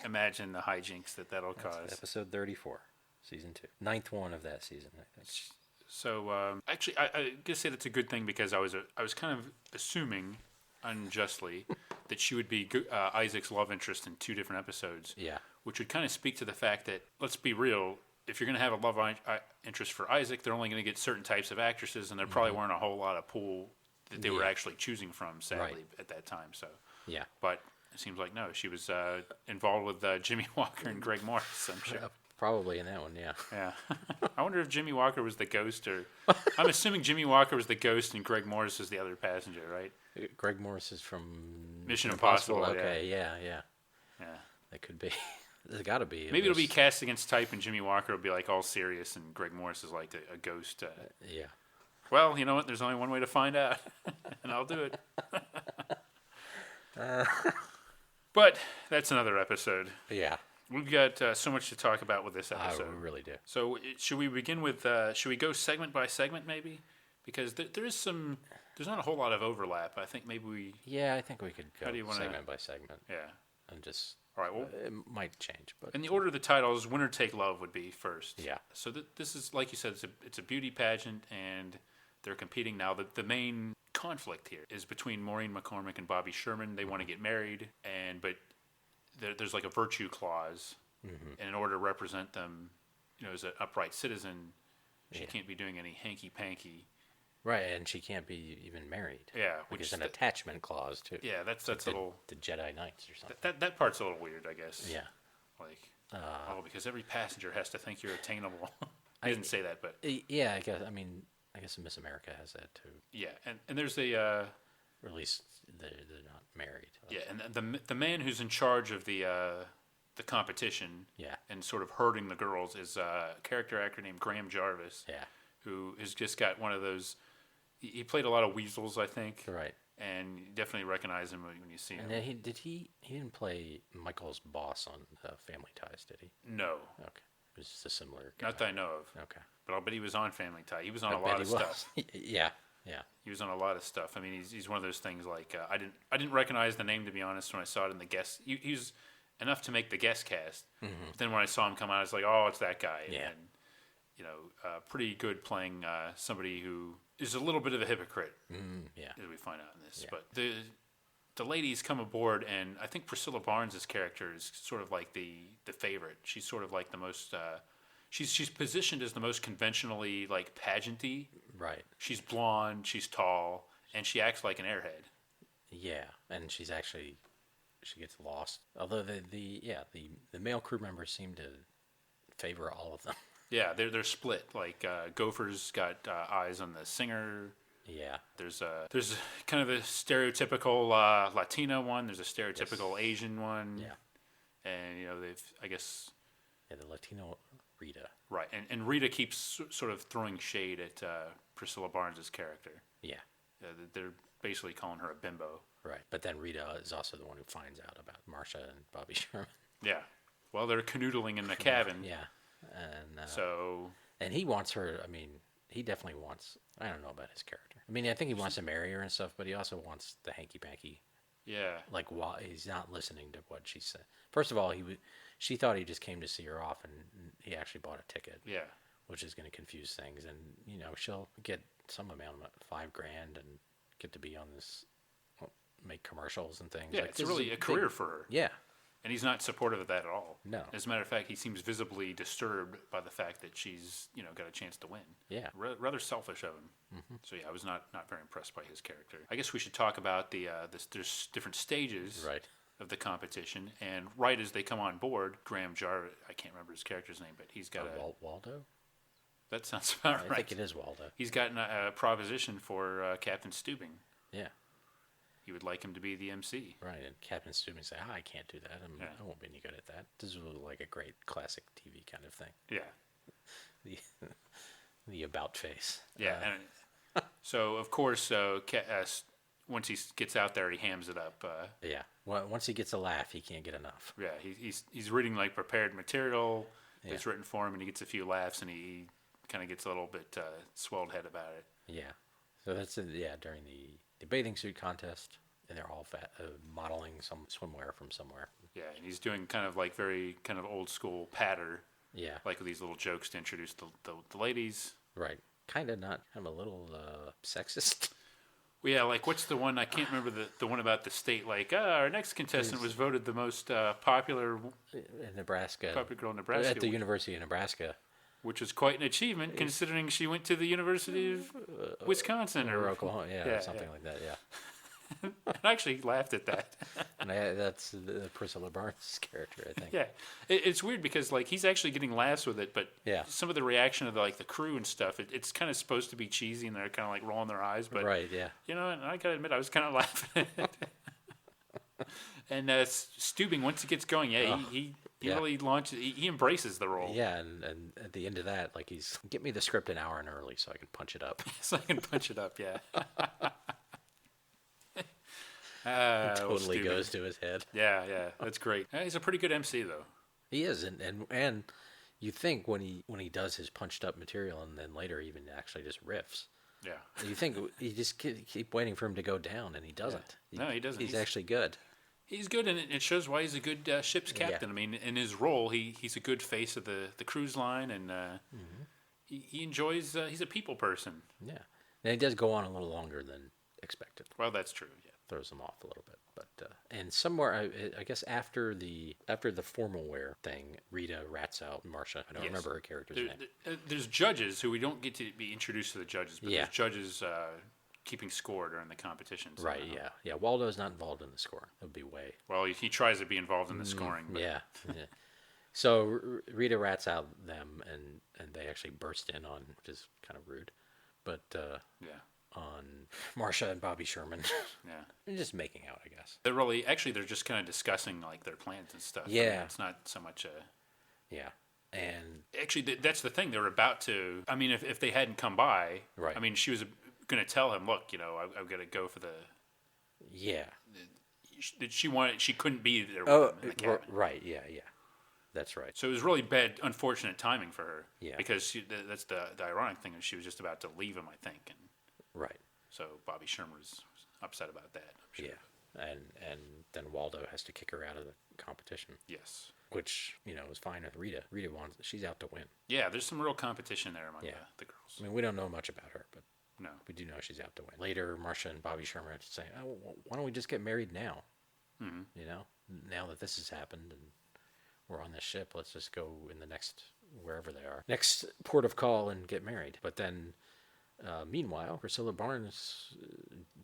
[SPEAKER 5] imagine the hijinks that'll cause.
[SPEAKER 6] That's episode 34, season 2, 9th one of that season, I think.
[SPEAKER 5] So actually, I guess say that's a good thing because I was kind of assuming unjustly that she would be Isaac's love interest in 2 different episodes.
[SPEAKER 6] Yeah.
[SPEAKER 5] Which would kind of speak to the fact that, let's be real, if you're going to have a love interest for Isaac, they're only going to get certain types of actresses, and there probably weren't a whole lot of pool that they were actually choosing from, sadly, at that time. So.
[SPEAKER 6] Yeah.
[SPEAKER 5] But it seems like no, she was involved with Jimmy Walker and Greg Morris, I'm sure.
[SPEAKER 6] Probably in that one, yeah.
[SPEAKER 5] Yeah. I wonder if Jimmy Walker was the ghost, or I'm assuming Jimmy Walker was the ghost and Greg Morris is the other passenger, right?
[SPEAKER 6] Greg Morris is from
[SPEAKER 5] Mission Impossible.
[SPEAKER 6] Okay, yeah.
[SPEAKER 5] Yeah.
[SPEAKER 6] That could be. There's got to be.
[SPEAKER 5] Maybe it'll be cast against type, and Jimmy Walker will be like all serious, and Greg Morris is like a ghost.
[SPEAKER 6] Yeah.
[SPEAKER 5] Well, you know what? There's only one way to find out, and I'll do it. But that's another episode.
[SPEAKER 6] Yeah.
[SPEAKER 5] We've got so much to talk about with this episode.
[SPEAKER 6] We really do.
[SPEAKER 5] So should we begin with? Should we go segment by segment, maybe? Because there's not a whole lot of overlap. I think maybe we.
[SPEAKER 6] Yeah, I think we could go
[SPEAKER 5] How do you wanna-
[SPEAKER 6] segment by segment.
[SPEAKER 5] Yeah.
[SPEAKER 6] And just
[SPEAKER 5] All right. Well,
[SPEAKER 6] it might change, but
[SPEAKER 5] in the order of the titles, Winner Take Love would be first.
[SPEAKER 6] Yeah.
[SPEAKER 5] So this is, like you said, it's a beauty pageant, and they're competing now. The main conflict here is between Maureen McCormick and Bobby Sherman. They want to get married, but there's like a virtue clause, and in order to represent them, as an upright citizen, she can't be doing any hanky-panky.
[SPEAKER 6] Right, and she can't be even married.
[SPEAKER 5] Yeah,
[SPEAKER 6] which is an attachment clause too.
[SPEAKER 5] Yeah, that's
[SPEAKER 6] like
[SPEAKER 5] a little
[SPEAKER 6] the Jedi Knights or something.
[SPEAKER 5] That part's a little weird, I guess.
[SPEAKER 6] Yeah,
[SPEAKER 5] like because every passenger has to think you're attainable. I didn't say that, but
[SPEAKER 6] yeah, I guess Miss America has that too.
[SPEAKER 5] Yeah, and there's a
[SPEAKER 6] or at least they're not married.
[SPEAKER 5] Yeah, and the man who's in charge of the competition, and sort of herding the girls is a character actor named Graham Jarvis.
[SPEAKER 6] Yeah,
[SPEAKER 5] who has just got one of those. He played a lot of weasels, I think.
[SPEAKER 6] Right.
[SPEAKER 5] And you definitely recognize him when you see him.
[SPEAKER 6] And he didn't play Michael's boss on Family Ties, did he?
[SPEAKER 5] No.
[SPEAKER 6] Okay. It was just a similar guy.
[SPEAKER 5] Not that I know of.
[SPEAKER 6] Okay.
[SPEAKER 5] But I'll bet he was on Family Ties. He was on a lot of stuff.
[SPEAKER 6] Yeah.
[SPEAKER 5] He was on a lot of stuff. I mean, he's one of those things like I didn't recognize the name, to be honest, when I saw it in the guest. He was enough to make the guest cast. Mm-hmm. But then when I saw him come out, I was like, oh, it's that guy.
[SPEAKER 6] Yeah.
[SPEAKER 5] And, pretty good playing somebody who is a little bit of a hypocrite. As we find out in this. Yeah. But the ladies come aboard, and I think Priscilla Barnes' character is sort of like the favorite. She's sort of like the most. She's positioned as the most conventionally like pageanty.
[SPEAKER 6] Right.
[SPEAKER 5] She's blonde. She's tall, and she acts like an airhead.
[SPEAKER 6] Yeah, and she gets lost. Although the male crew members seem to favor all of them.
[SPEAKER 5] Yeah, they're split. Like Gopher's got eyes on the singer.
[SPEAKER 6] Yeah.
[SPEAKER 5] There's kind of a stereotypical Latina one. There's a stereotypical Asian one.
[SPEAKER 6] Yeah.
[SPEAKER 5] And they've, I guess.
[SPEAKER 6] Yeah, the Latino Rita.
[SPEAKER 5] Right, and Rita keeps sort of throwing shade at Priscilla Barnes' character.
[SPEAKER 6] Yeah.
[SPEAKER 5] They're basically calling her a bimbo.
[SPEAKER 6] Right, but then Rita is also the one who finds out about Marcia and Bobby Sherman.
[SPEAKER 5] Yeah. Well, they're canoodling in the cabin.
[SPEAKER 6] Yeah. And he wants her. I mean, he definitely wants. I don't know about his character. I mean, I think he wants to marry her and stuff, but he also wants the hanky panky.
[SPEAKER 5] Yeah.
[SPEAKER 6] Like, why he's not listening to what she said. First of all, she thought he just came to see her off, and he actually bought a ticket.
[SPEAKER 5] Yeah.
[SPEAKER 6] Which is going to confuse things, and she'll get some amount of $5,000 and get to be on this, make commercials and things.
[SPEAKER 5] Yeah,
[SPEAKER 6] like,
[SPEAKER 5] it's really a career for her.
[SPEAKER 6] Yeah.
[SPEAKER 5] And he's not supportive of that at all.
[SPEAKER 6] No.
[SPEAKER 5] As a matter of fact, he seems visibly disturbed by the fact that she's, got a chance to win.
[SPEAKER 6] Yeah.
[SPEAKER 5] Rather selfish of him. Mm-hmm. So, yeah, I was not very impressed by his character. I guess we should talk about there's different stages of the competition. And right as they come on board, Graham Jarvis, I can't remember his character's name, but he's got
[SPEAKER 6] Waldo?
[SPEAKER 5] That sounds about right.
[SPEAKER 6] I think it is Waldo. He's
[SPEAKER 5] gotten a proposition for Captain Stubing.
[SPEAKER 6] Yeah.
[SPEAKER 5] He would like him to be the MC.
[SPEAKER 6] Right, and Captain Stubing say, I can't do that. I won't be any good at that. This is like a great classic TV kind of thing.
[SPEAKER 5] Yeah.
[SPEAKER 6] The about face.
[SPEAKER 5] Yeah, and so, of course, once he gets out there, he hams it up.
[SPEAKER 6] Yeah, well, once he gets a laugh, he can't get enough.
[SPEAKER 5] Yeah, he's reading like prepared material that's written for him, and he gets a few laughs, and he kind of gets a little bit swelled head about it.
[SPEAKER 6] Yeah, so that's during the bathing suit contest, and they're all modeling some swimwear from somewhere.
[SPEAKER 5] Yeah, and he's doing kind of like very kind of old school patter.
[SPEAKER 6] Yeah,
[SPEAKER 5] like with these little jokes to introduce the ladies.
[SPEAKER 6] Right, kind of a little sexist.
[SPEAKER 5] Well, yeah, like what's the one? I can't remember the one about the state. Like, our next contestant was voted the most popular
[SPEAKER 6] in Nebraska,
[SPEAKER 5] popular girl in Nebraska
[SPEAKER 6] at the University of Nebraska.
[SPEAKER 5] Which was quite an achievement, considering she went to the University of Wisconsin
[SPEAKER 6] or Oklahoma, or something like that. Yeah,
[SPEAKER 5] I actually laughed at that.
[SPEAKER 6] And that's the Priscilla Barnes' character, I think.
[SPEAKER 5] Yeah, it's weird because like he's actually getting laughs with it, but some of the reaction of the crew and stuff, it's kind of supposed to be cheesy, and they're kind of like rolling their eyes. But
[SPEAKER 6] right, yeah.
[SPEAKER 5] And I gotta admit, I was kind of laughing at it. And Stubing, once he gets going, he really launches. He embraces the role.
[SPEAKER 6] Yeah, and at the end of that, like get me the script an hour early so I can punch it up.
[SPEAKER 5] So I can punch it up. Yeah.
[SPEAKER 6] It totally goes to his head.
[SPEAKER 5] Yeah, that's great. He's a pretty good MC though.
[SPEAKER 6] He is, and you think when he does his punched up material, and then later even actually just riffs.
[SPEAKER 5] Yeah.
[SPEAKER 6] You think you just keep waiting for him to go down, and he doesn't.
[SPEAKER 5] Yeah. No, he doesn't.
[SPEAKER 6] He's actually good.
[SPEAKER 5] He's good, and it shows why he's a good ship's captain. I mean, in his role, he's a good face of the cruise line, and he enjoys. He's a people person.
[SPEAKER 6] Yeah, and he does go on a little longer than expected.
[SPEAKER 5] Well, that's true. Yeah,
[SPEAKER 6] throws him off a little bit, but and somewhere I guess after the formal wear thing, Rita rats out Marcia. I don't remember her character's name.
[SPEAKER 5] There's judges who we don't get to be introduced to the judges, but there's judges keeping score during the competitions.
[SPEAKER 6] Right. Yeah. Waldo's not involved in the score. That would be way.
[SPEAKER 5] Well, he tries to be involved in the scoring. But.
[SPEAKER 6] Yeah. So Rita rats out them, and they actually burst in on, which is kind of rude, but on Marcia and Bobby Sherman. Yeah. They're just making out, I guess.
[SPEAKER 5] They're just kind of discussing like their plans and stuff.
[SPEAKER 6] Yeah.
[SPEAKER 5] I mean, it's not so much
[SPEAKER 6] Yeah. And
[SPEAKER 5] actually, that's the thing. They're about to. I mean, if they hadn't come by,
[SPEAKER 6] right.
[SPEAKER 5] I mean, she was going to tell him, look, I've got to go for the.
[SPEAKER 6] Yeah.
[SPEAKER 5] She couldn't be there with him in the cabin.
[SPEAKER 6] Right. Yeah. That's right.
[SPEAKER 5] So it was really bad, unfortunate timing for her.
[SPEAKER 6] Yeah.
[SPEAKER 5] Because that's the ironic thing is she was just about to leave him, I think. And
[SPEAKER 6] right.
[SPEAKER 5] So Bobby Sherman was upset about that. I'm sure.
[SPEAKER 6] Yeah. And then Waldo has to kick her out of the competition.
[SPEAKER 5] Yes.
[SPEAKER 6] Which, is fine with Rita. Rita she's out to win.
[SPEAKER 5] Yeah, there's some real competition there among the girls.
[SPEAKER 6] I mean, we don't know much about her, but
[SPEAKER 5] no,
[SPEAKER 6] we do know she's out to win. Later, Marcia and Bobby Sherman are saying, why don't we just get married now? Mm-hmm. Now that this has happened and we're on this ship, let's just go in the next, wherever they are, next port of call and get married. But then, meanwhile, Priscilla Barnes,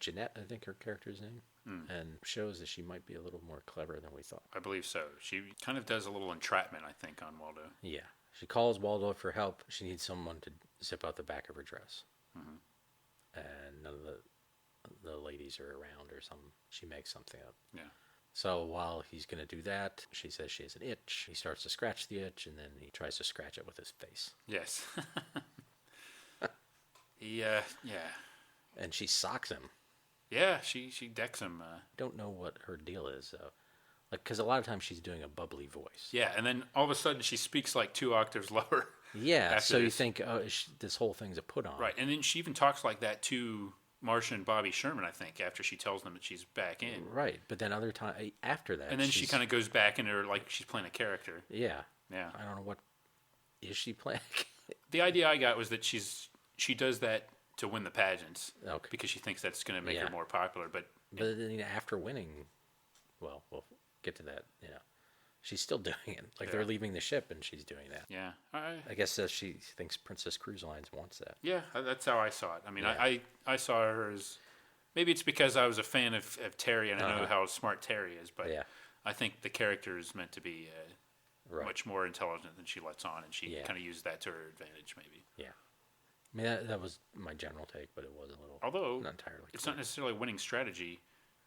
[SPEAKER 6] Jeanette, I think her character's name, and shows that she might be a little more clever than we thought.
[SPEAKER 5] I believe so. She kind of does a little entrapment, I think, on Waldo.
[SPEAKER 6] Yeah. She calls Waldo for help. She needs someone to zip out the back of her dress. Mm-hmm. And none of the ladies are around or something. She makes something up. Yeah. So while he's going to do that, she says she has an itch. He starts to scratch the itch, and then he tries to scratch it with his face.
[SPEAKER 5] Yes. Yeah.
[SPEAKER 6] And she socks him.
[SPEAKER 5] Yeah, she decks him.
[SPEAKER 6] Don't know what her deal is, though. Because a lot of times she's doing a bubbly voice.
[SPEAKER 5] Yeah, and then all of a sudden she speaks like 2 octaves lower.
[SPEAKER 6] Yeah, so you think, this whole thing's a put on.
[SPEAKER 5] Right, and then she even talks like that to Marcia and Bobby Sherman, I think, after she tells them that she's back in.
[SPEAKER 6] Right, but then other time after that,
[SPEAKER 5] and then she kind of goes back into her like she's playing a character.
[SPEAKER 6] Yeah.
[SPEAKER 5] I
[SPEAKER 6] don't know what is she playing.
[SPEAKER 5] The idea I got was that she does that to win the pageants,
[SPEAKER 6] okay,
[SPEAKER 5] because she thinks that's going to make her more popular. But
[SPEAKER 6] then after winning, well, we'll get to that. She's still doing it. Like they're leaving the ship, and she's doing that.
[SPEAKER 5] Yeah,
[SPEAKER 6] I guess she thinks Princess Cruise Lines wants that.
[SPEAKER 5] Yeah, that's how I saw it. I mean, I saw her as maybe it's because I was a fan of Terry, and I know how smart Terry is. But I think the character is meant to be much more intelligent than she lets on, and she kind of used that to her advantage, maybe.
[SPEAKER 6] Yeah. I mean, that was my general take, but it was a little.
[SPEAKER 5] Although
[SPEAKER 6] not entirely.
[SPEAKER 5] It's not necessarily a winning strategy.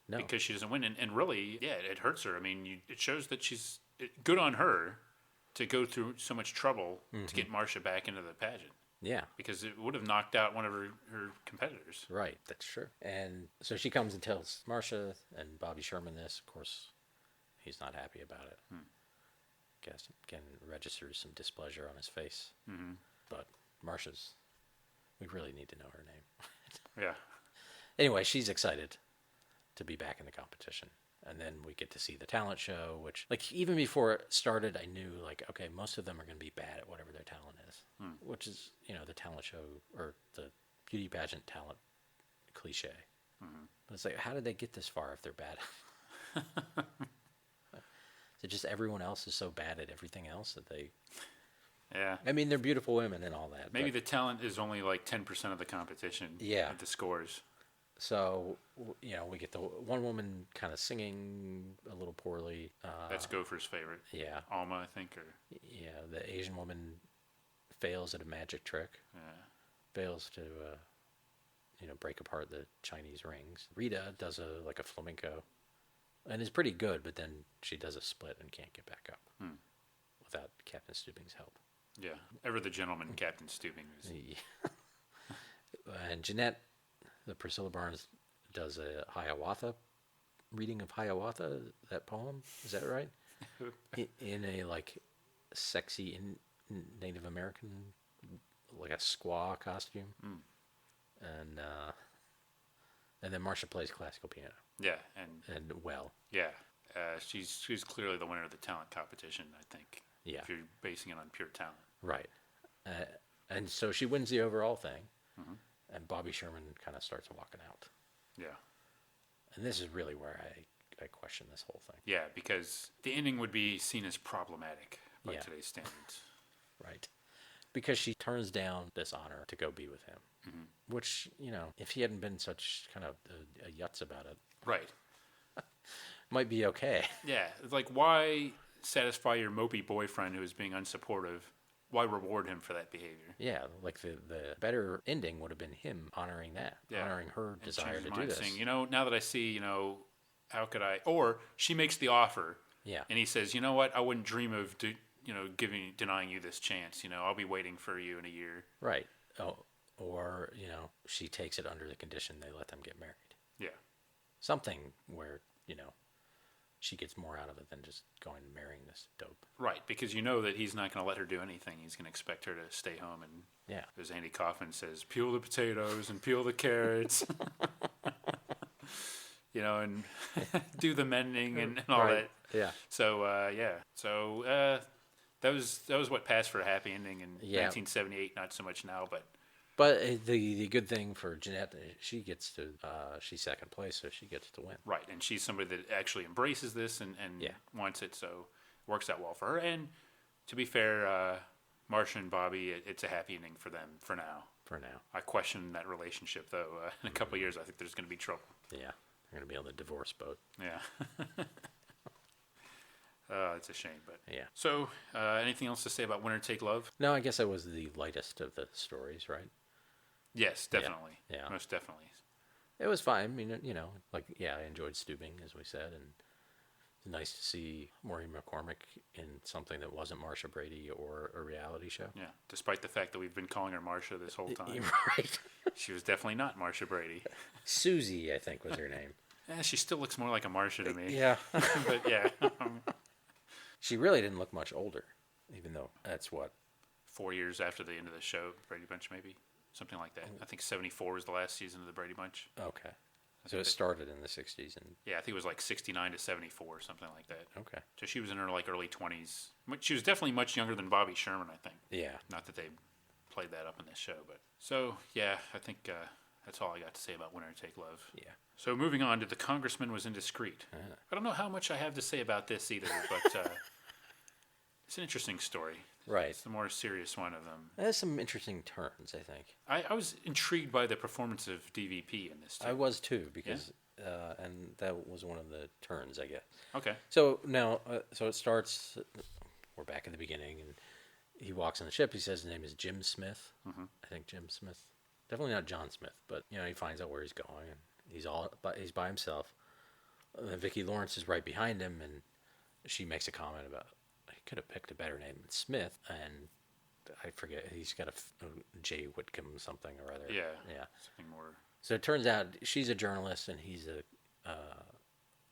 [SPEAKER 6] No.
[SPEAKER 5] Because she doesn't win, and really, it hurts her. I mean, it shows that she's good on her to go through so much trouble to get Marcia back into the pageant.
[SPEAKER 6] Yeah.
[SPEAKER 5] Because it would have knocked out one of her competitors.
[SPEAKER 6] Right, that's true. And so she comes and tells Marcia and Bobby Sherman this. Of course, he's not happy about it. Guess, again, registers some displeasure on his face. Mm-hmm. But Marcia's, we really need to know her name.
[SPEAKER 5] Yeah.
[SPEAKER 6] Anyway, she's excited to be back in the competition. And then we get to see the talent show, which, like, even before it started, I knew, like, okay, most of them are going to be bad at whatever their talent is, which is, the talent show or the beauty pageant talent cliche. Mm-hmm. But it's like, how did they get this far if they're bad? Is it just everyone else is so bad at everything else that they...
[SPEAKER 5] Yeah.
[SPEAKER 6] I mean, they're beautiful women and all that.
[SPEAKER 5] Maybe the talent is only like 10% of the competition.
[SPEAKER 6] Yeah.
[SPEAKER 5] At the scores.
[SPEAKER 6] So, we get the one woman kind of singing a little poorly.
[SPEAKER 5] That's Gopher's favorite.
[SPEAKER 6] Yeah.
[SPEAKER 5] Alma, I think, or...
[SPEAKER 6] Yeah, the Asian woman fails at a magic trick. Yeah. Fails to, break apart the Chinese rings. Rita does a flamenco and is pretty good, but then she does a split and can't get back up without Captain Stubing's help.
[SPEAKER 5] Yeah. Ever the gentleman, Captain Stubing.
[SPEAKER 6] And Jeanette... The Priscilla Barnes does a Hiawatha reading of Hiawatha, that poem. Is that right? in a sexy Native American, like a squaw costume. And then Marcia plays classical piano.
[SPEAKER 5] Yeah,
[SPEAKER 6] and well.
[SPEAKER 5] Yeah, She's clearly the winner of the talent competition, I think.
[SPEAKER 6] Yeah.
[SPEAKER 5] If you're basing it on pure talent.
[SPEAKER 6] Right. And so she wins the overall thing, and Bobby Sherman kind of starts walking out.
[SPEAKER 5] Yeah.
[SPEAKER 6] And this is really where I question this whole thing.
[SPEAKER 5] Yeah, because the ending would be seen as problematic by today's standards.
[SPEAKER 6] Right. Because she turns down this honor to go be with him. Which, if he hadn't been such kind of a yutz about it.
[SPEAKER 5] Right.
[SPEAKER 6] Might be okay.
[SPEAKER 5] Yeah. Like, why satisfy your mopey boyfriend who is being unsupportive? Why reward him for that behavior?
[SPEAKER 6] Yeah, like the better ending would have been him honoring that. Honoring her desire to do this.
[SPEAKER 5] Saying, now that I see, how could I? Or she makes the offer.
[SPEAKER 6] Yeah.
[SPEAKER 5] And he says, you know what? I wouldn't dream of, denying you this chance. I'll be waiting for you in a year.
[SPEAKER 6] Right. Oh, or, she takes it under the condition they let them get married.
[SPEAKER 5] Yeah.
[SPEAKER 6] Something where, she gets more out of it than just going and marrying this dope.
[SPEAKER 5] Right, because that he's not going to let her do anything. He's going to expect her to stay home and, as Andy Kaufman says, peel the potatoes and peel the carrots. And do the mending and all that.
[SPEAKER 6] Yeah.
[SPEAKER 5] So, So, that was what passed for a happy ending in 1978. Not so much now, but
[SPEAKER 6] the good thing for Jeanette, she's second place, so she gets to win.
[SPEAKER 5] Right, and she's somebody that actually embraces this and wants it, so it works out well for her. And to be fair, Marcia and Bobby, it's a happy ending for them for now.
[SPEAKER 6] For now.
[SPEAKER 5] I question that relationship, though. In a couple of years, I think there's going to be trouble.
[SPEAKER 6] Yeah, they're going to be on the divorce boat.
[SPEAKER 5] Yeah. It's a shame, but...
[SPEAKER 6] Yeah.
[SPEAKER 5] So, anything else to say about Winner Take Love?
[SPEAKER 6] No, I guess that was the lightest of the stories, right?
[SPEAKER 5] Yes, definitely.
[SPEAKER 6] Yeah.
[SPEAKER 5] Most definitely.
[SPEAKER 6] It was fine. I mean, I enjoyed Stubing, as we said, and it's nice to see Maureen McCormick in something that wasn't Marcia Brady or a reality show.
[SPEAKER 5] Yeah, despite the fact that we've been calling her Marcia this whole time.
[SPEAKER 6] Right.
[SPEAKER 5] She was definitely not Marcia Brady.
[SPEAKER 6] Susie, I think, was her name.
[SPEAKER 5] She still looks more like a Marcia to me.
[SPEAKER 6] Yeah.
[SPEAKER 5] But, yeah.
[SPEAKER 6] She really didn't look much older, even though that's what?
[SPEAKER 5] 4 years after the end of the show, Brady Bunch, maybe? Something like that. I think 74 was the last season of the Brady Bunch.
[SPEAKER 6] Okay. So it started in the 60s.
[SPEAKER 5] Yeah, I think it was like 69 to 74, something like that.
[SPEAKER 6] Okay.
[SPEAKER 5] So she was in her early 20s. She was definitely much younger than Bobby Sherman, I think.
[SPEAKER 6] Yeah. Not
[SPEAKER 5] that they played that up in this show, but... So, yeah, I think that's all I got to say about Winner Take Love.
[SPEAKER 6] Yeah.
[SPEAKER 5] So moving on to The Congressman Was Indiscreet. I don't know how much I have to say about this either, but it's an interesting story.
[SPEAKER 6] Right.
[SPEAKER 5] It's the more serious one of them.
[SPEAKER 6] It has some interesting turns, I think.
[SPEAKER 5] I was intrigued by the performance of DVP in this, too.
[SPEAKER 6] I was, too, because... and that was one of the turns, I guess.
[SPEAKER 5] Okay.
[SPEAKER 6] So now, so it starts... We're back at the beginning, and he walks on the ship. He says his name is Jim Smith. I think Jim Smith. Definitely not John Smith, but, he finds out where he's going, and he's by himself. Vicki Lawrence is right behind him, and she makes a comment about... Could have picked a better name than Smith, and I forget, he's got a J. Whitcomb something or other.
[SPEAKER 5] Yeah.
[SPEAKER 6] Something more. So it turns out she's a journalist, and he's a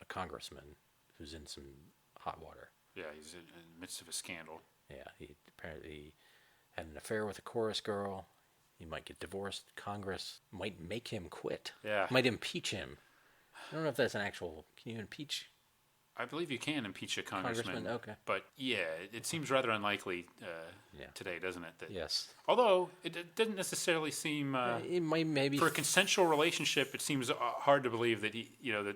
[SPEAKER 6] congressman who's in some hot water.
[SPEAKER 5] Yeah, he's in the midst of a scandal.
[SPEAKER 6] Yeah, he apparently had an affair with a chorus girl. He might get divorced. Congress might make him quit.
[SPEAKER 5] Yeah.
[SPEAKER 6] Might impeach him. I don't know if that's an actual... Can you impeach...
[SPEAKER 5] I believe you can impeach a congressman.
[SPEAKER 6] Okay.
[SPEAKER 5] But, yeah, it seems rather unlikely today, doesn't it?
[SPEAKER 6] Yes.
[SPEAKER 5] Although, it didn't necessarily seem...
[SPEAKER 6] it might maybe...
[SPEAKER 5] For a consensual relationship, it seems hard to believe that, that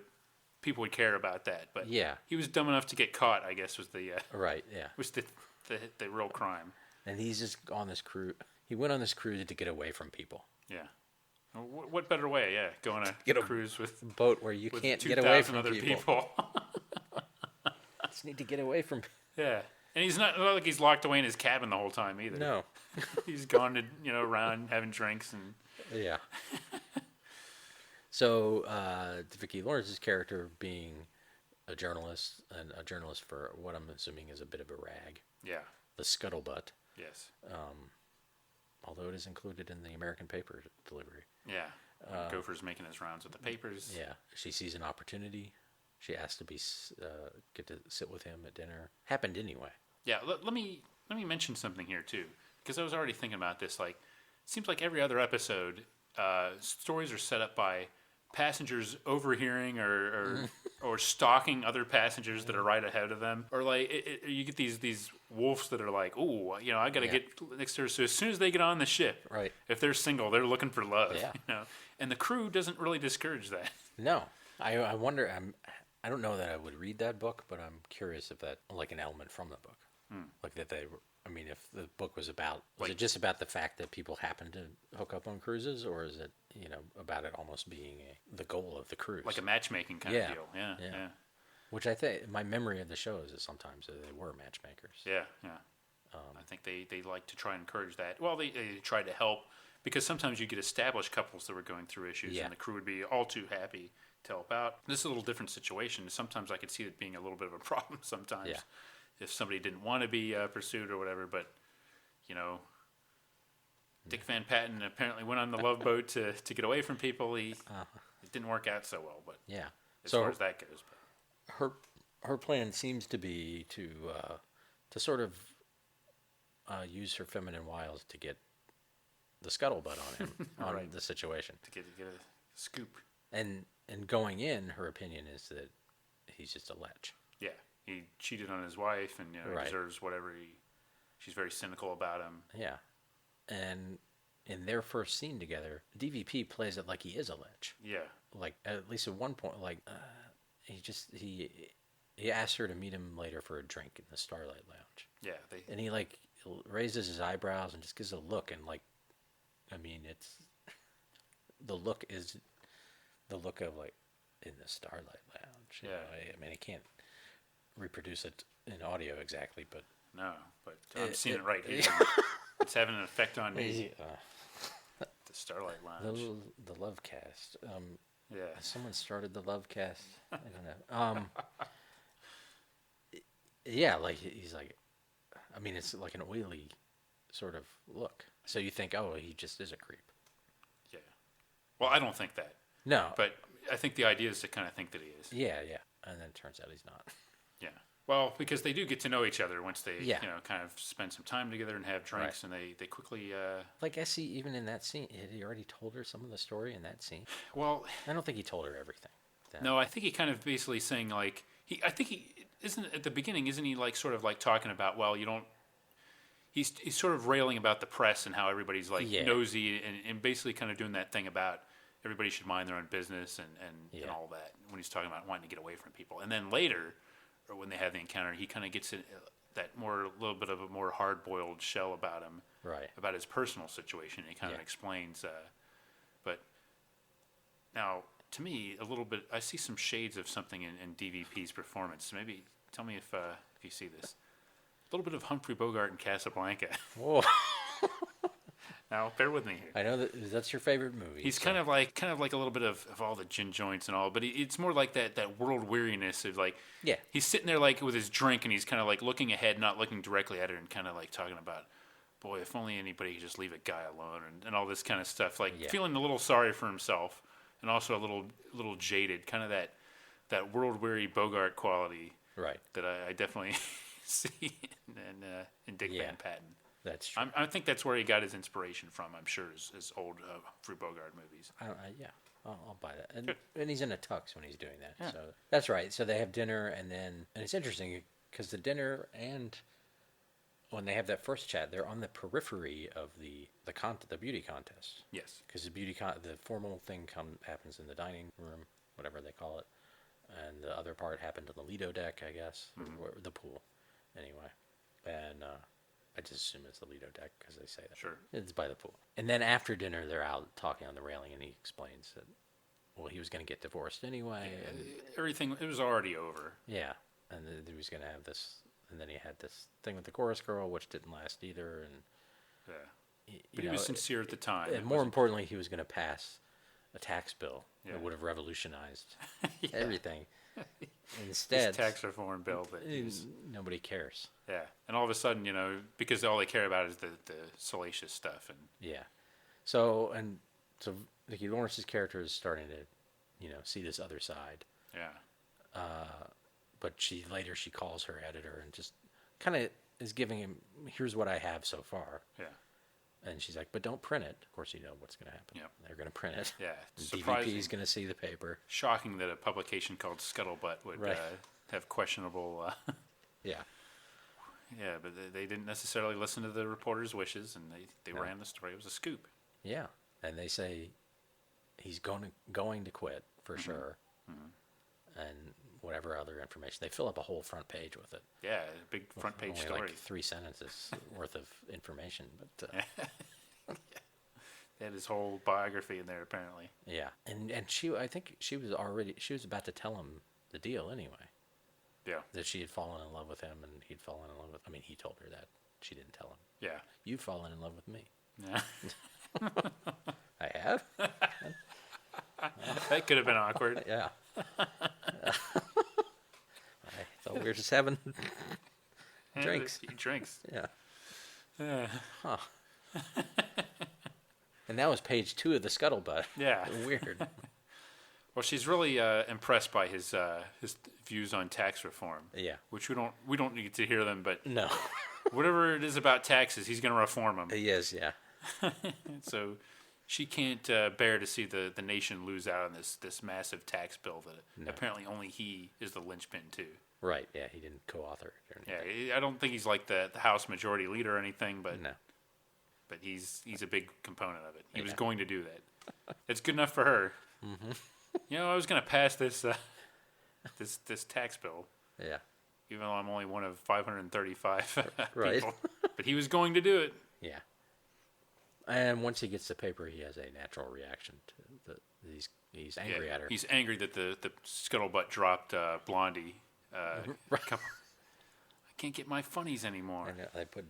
[SPEAKER 5] people would care about that. But
[SPEAKER 6] yeah.
[SPEAKER 5] He was dumb enough to get caught, I guess, was the...
[SPEAKER 6] right, yeah.
[SPEAKER 5] Was the real crime.
[SPEAKER 6] And he's just on this cruise... He went on this cruise to get away from people.
[SPEAKER 5] Yeah. What better way, go on a cruise with...
[SPEAKER 6] boat where you can't get away from
[SPEAKER 5] other
[SPEAKER 6] people. Just need to get away from...
[SPEAKER 5] Yeah. And he's not like he's locked away in his cabin the whole time either.
[SPEAKER 6] No.
[SPEAKER 5] He's gone to, around having drinks and...
[SPEAKER 6] Yeah. So, Vicki Lawrence's character being a journalist, and a journalist for what I'm assuming is a bit of a rag.
[SPEAKER 5] Yeah.
[SPEAKER 6] The scuttlebutt.
[SPEAKER 5] Yes.
[SPEAKER 6] Although it is included in the American paper delivery.
[SPEAKER 5] Yeah. Gopher's making his rounds with the papers.
[SPEAKER 6] Yeah. She sees an opportunity. She asked to get to sit with him at dinner. Happened anyway.
[SPEAKER 5] Yeah, let me mention something here too, because I was already thinking about this. Like, it seems like every other episode, stories are set up by passengers overhearing or stalking other passengers that are right ahead of them, or like you get these wolves that are like, oh, I got to get next to her. So as soon as they get on the ship,
[SPEAKER 6] right,
[SPEAKER 5] if they're single, they're looking for love.
[SPEAKER 6] Yeah.
[SPEAKER 5] And the crew doesn't really discourage that.
[SPEAKER 6] No, I wonder. I don't know that I would read that book, but I'm curious if that like an element from the book, like that they. I mean, if the book was it just about the fact that people happen to hook up on cruises, or is it, about it almost being the goal of the cruise?
[SPEAKER 5] Like a matchmaking kind of deal. Yeah.
[SPEAKER 6] Which I think, my memory of the show is that sometimes they were matchmakers.
[SPEAKER 5] Yeah. I think they like to try and encourage that. Well, they try to help, because sometimes you get established couples that were going through issues, and the crew would be all too happy to help out. This is a little different situation. Sometimes I could see it being a little bit of a problem sometimes.
[SPEAKER 6] Yeah.
[SPEAKER 5] If somebody didn't want to be pursued or whatever, but Dick Van Patten apparently went on the Love Boat to get away from people. It didn't work out so well, but as far as that goes.
[SPEAKER 6] But her plan seems to be to sort of use her feminine wiles to get the scuttlebutt on him on the situation,
[SPEAKER 5] to get a scoop.
[SPEAKER 6] And going in, her opinion is that he's just a lech.
[SPEAKER 5] Yeah. He cheated on his wife, and deserves whatever she's very cynical about him.
[SPEAKER 6] Yeah, and in their first scene together, DVP plays it like he is a lech.
[SPEAKER 5] Yeah,
[SPEAKER 6] like at least at one point, he asked her to meet him later for a drink in the Starlight Lounge.
[SPEAKER 5] Yeah,
[SPEAKER 6] and he raises his eyebrows and just gives a look, and it's the look of in the Starlight Lounge. I mean, I can't reproduce it in audio exactly, but
[SPEAKER 5] no, but I'm seeing it right here. It's having an effect on me. The Starlight Lounge,
[SPEAKER 6] the Love Cast.
[SPEAKER 5] Yeah,
[SPEAKER 6] someone started the Love Cast. I don't know. Yeah, he's like, I mean, it's like an oily sort of look. So you think, oh, he just is a creep.
[SPEAKER 5] Yeah. Well, I don't think that.
[SPEAKER 6] No,
[SPEAKER 5] but I think the idea is to kind of think that he is.
[SPEAKER 6] Yeah, and then it turns out he's not.
[SPEAKER 5] Yeah. Well, because they do get to know each other once they, kind of spend some time together and have drinks, and they quickly...
[SPEAKER 6] Like, I see, even in that scene, had he already told her some of the story in that scene?
[SPEAKER 5] Well...
[SPEAKER 6] I don't think he told her everything.
[SPEAKER 5] No, I think he kind of basically saying, isn't at the beginning, isn't he, sort of, talking about, well, you don't... He's sort of railing about the press and how everybody's, nosy, and basically kind of doing that thing about everybody should mind their own business and all that, when he's talking about wanting to get away from people. And then later... or when they have the encounter, he kind of gets that little bit of a more hard-boiled shell about him,
[SPEAKER 6] right? About
[SPEAKER 5] his personal situation. He kind of explains, but now to me, a little bit, I see some shades of something in DVP's performance. Maybe tell me if you see this. A little bit of Humphrey Bogart in Casablanca.
[SPEAKER 6] Whoa.
[SPEAKER 5] Now, bear with me here.
[SPEAKER 6] I know that's your favorite movie.
[SPEAKER 5] He's kind of like a little bit of all the gin joints and all, but it's more like that world weariness of he's sitting there with his drink, and he's kind of looking ahead, not looking directly at her, and kind of talking about, boy, if only anybody could just leave a guy alone, and all this kind of stuff, feeling a little sorry for himself, and also a little jaded, kind of that world weary Bogart quality,
[SPEAKER 6] right? That
[SPEAKER 5] I definitely see in Dick Van Patten.
[SPEAKER 6] That's true.
[SPEAKER 5] I think that's where he got his inspiration from. I'm sure his old Humphrey Bogart movies.
[SPEAKER 6] I'll buy that. And he's in a tux when he's doing that. Yeah. So that's right. So they have dinner, and it's interesting because the dinner and when they have that first chat, they're on the periphery of the beauty contest.
[SPEAKER 5] Yes.
[SPEAKER 6] Because the formal thing happens in the dining room, whatever they call it, and the other part happened on the Lido deck, I guess, or the pool, anyway, and. I just assume it's the Lido deck because they say that.
[SPEAKER 5] Sure.
[SPEAKER 6] It's by the pool. And then after dinner, they're out talking on the railing, and he explains that, well, he was going to get divorced anyway.
[SPEAKER 5] Yeah,
[SPEAKER 6] and
[SPEAKER 5] everything, it was already over.
[SPEAKER 6] Yeah. And then he was going to have this, and then he had this thing with the chorus girl, which didn't last either. And
[SPEAKER 5] but he was sincere at the time.
[SPEAKER 6] And more importantly, he was going to pass a tax bill that would have revolutionized everything. Instead,
[SPEAKER 5] this tax reform bill that
[SPEAKER 6] nobody cares.
[SPEAKER 5] Yeah, and all of a sudden, because all they care about is the salacious stuff, and
[SPEAKER 6] so Vicki Lawrence's character is starting to, see this other side.
[SPEAKER 5] Yeah.
[SPEAKER 6] But she calls her editor and just kind of is giving him, here's what I have so far.
[SPEAKER 5] Yeah.
[SPEAKER 6] And she's like, but don't print it. Of course, you know what's going to happen.
[SPEAKER 5] Yep.
[SPEAKER 6] They're going to print it.
[SPEAKER 5] Yeah.
[SPEAKER 6] DVP is going to see the paper.
[SPEAKER 5] Shocking that a publication called Scuttlebutt would have questionable...
[SPEAKER 6] Yeah.
[SPEAKER 5] Yeah, but they didn't necessarily listen to the reporter's wishes, and they ran the story. It was a scoop.
[SPEAKER 6] Yeah. And they say he's going to quit for sure. Mm-hmm. And whatever other information. They fill up a whole front page with it.
[SPEAKER 5] Yeah, a big front page
[SPEAKER 6] only
[SPEAKER 5] story.
[SPEAKER 6] Like 3 sentences worth of information. But
[SPEAKER 5] They had his whole biography in there, apparently.
[SPEAKER 6] Yeah. And I think she was about to tell him the deal anyway.
[SPEAKER 5] Yeah.
[SPEAKER 6] That she had fallen in love with him and he'd fallen in love with... I mean, he told her that. She didn't tell him.
[SPEAKER 5] Yeah.
[SPEAKER 6] You've fallen in love with me.
[SPEAKER 5] Yeah.
[SPEAKER 6] I have?
[SPEAKER 5] That could have been awkward.
[SPEAKER 6] Yeah. I thought we were just having drinks.
[SPEAKER 5] Drinks.
[SPEAKER 6] Yeah. Huh. And that was page 2 of the Scuttlebutt.
[SPEAKER 5] Yeah.
[SPEAKER 6] Weird.
[SPEAKER 5] Well, she's really impressed by his views on tax reform.
[SPEAKER 6] Yeah.
[SPEAKER 5] Which we don't need to hear them, but
[SPEAKER 6] No.
[SPEAKER 5] whatever it is about taxes, he's going to reform them.
[SPEAKER 6] He is, yeah.
[SPEAKER 5] So she can't bear to see the nation lose out on this massive tax bill that apparently only he is the linchpin to.
[SPEAKER 6] Right, yeah, he didn't co-author it or anything.
[SPEAKER 5] Yeah, I don't think he's like the House Majority Leader or anything, but
[SPEAKER 6] No.
[SPEAKER 5] But he's a big component of it. He was going to do that. It's good enough for her. Mm-hmm. You know, I was going to pass this this tax bill.
[SPEAKER 6] Yeah.
[SPEAKER 5] Even though I'm only one of 535
[SPEAKER 6] Right.
[SPEAKER 5] people. But he was going to do it.
[SPEAKER 6] Yeah. And once he gets the paper, he has a natural reaction to he's angry at her.
[SPEAKER 5] He's angry that the Scuttlebutt dropped Blondie.
[SPEAKER 6] Right.
[SPEAKER 5] I can't get my funnies anymore.
[SPEAKER 6] And they put